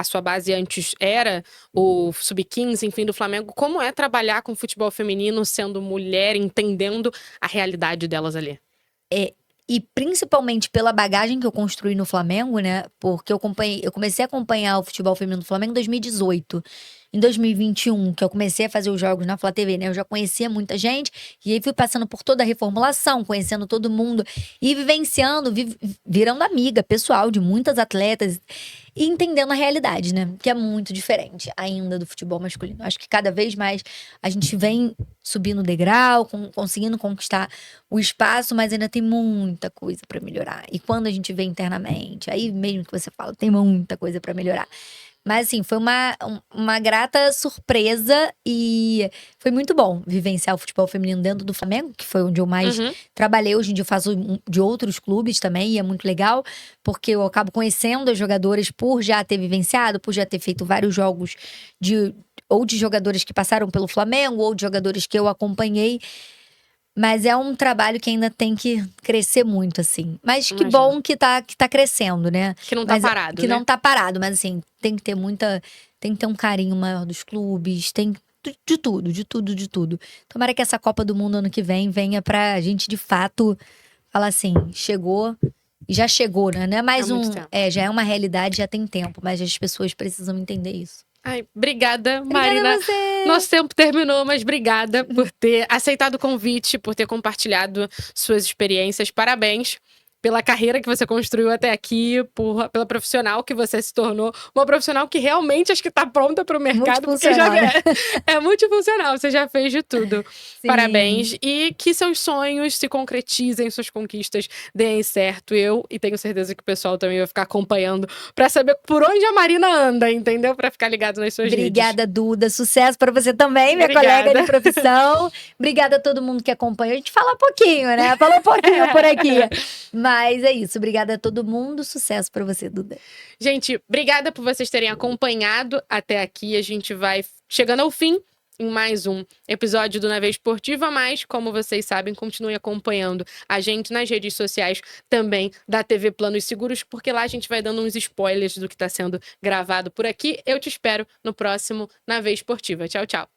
sua base antes era o Sub-15, enfim, do Flamengo. Como é trabalhar com futebol feminino, sendo mulher, entendendo a realidade delas ali? E principalmente pela bagagem que eu construí no Flamengo, né? Porque eu comecei a acompanhar o futebol feminino do Flamengo em 2018. Em 2021, que eu comecei a fazer os jogos na Flá TV, né? Eu já conhecia muita gente. E aí fui passando por toda a reformulação, conhecendo todo mundo. E vivenciando, virando amiga pessoal de muitas atletas. E entendendo a realidade, né? Que é muito diferente ainda do futebol masculino. Acho que cada vez mais a gente vem subindo o degrau, conseguindo conquistar o espaço, mas ainda tem muita coisa pra melhorar. E quando a gente vê internamente, aí mesmo que você fala, tem muita coisa pra melhorar. Mas assim, foi uma grata surpresa e foi muito bom vivenciar o futebol feminino dentro do Flamengo, que foi onde eu mais trabalhei. Hoje em dia eu faço de outros clubes também, e é muito legal, porque eu acabo conhecendo as jogadoras por já ter vivenciado, por já ter feito vários jogos ou de jogadores que passaram pelo Flamengo, ou de jogadores que eu acompanhei. Mas é um trabalho que ainda tem que crescer muito, assim. Mas que bom que tá crescendo, né? Que não tá parado, Que né? não tá parado, mas assim, tem que ter um carinho maior dos clubes, tem de tudo. Tomara que essa Copa do Mundo ano que vem venha pra gente, de fato, falar assim, chegou E já chegou, né? Não é mais Há muito tempo. já é uma realidade, já tem tempo, mas as pessoas precisam entender isso. Ai, obrigada, Obrigada Marina. a você! Nosso tempo terminou, mas obrigada por ter aceitado o convite, por ter compartilhado suas experiências. Parabéns pela carreira que você construiu até aqui, pela profissional que você se tornou. Uma profissional que realmente acho que está pronta para o mercado, porque já Multifuncional, né? é multifuncional, você já fez de tudo. Sim. Parabéns. E que seus sonhos se concretizem, suas conquistas deem certo. E tenho certeza que o pessoal também vai ficar acompanhando para saber por onde a Marina anda, entendeu? Para ficar ligado nas suas redes. Obrigada, Duda. Sucesso para você também, minha Obrigada. colega de profissão. Obrigada a todo mundo que acompanha. A gente fala pouquinho, né? Falou pouquinho por aqui. Mas é isso. Obrigada a todo mundo. Sucesso para você, Duda. Gente, obrigada por vocês terem acompanhado até aqui. A gente vai chegando ao fim em mais um episódio do Na Veia Esportiva, mas, como vocês sabem, continuem acompanhando a gente nas redes sociais também da TV Planos Seguros, porque lá a gente vai dando uns spoilers do que está sendo gravado por aqui. Eu te espero no próximo Na Veia Esportiva. Tchau, tchau.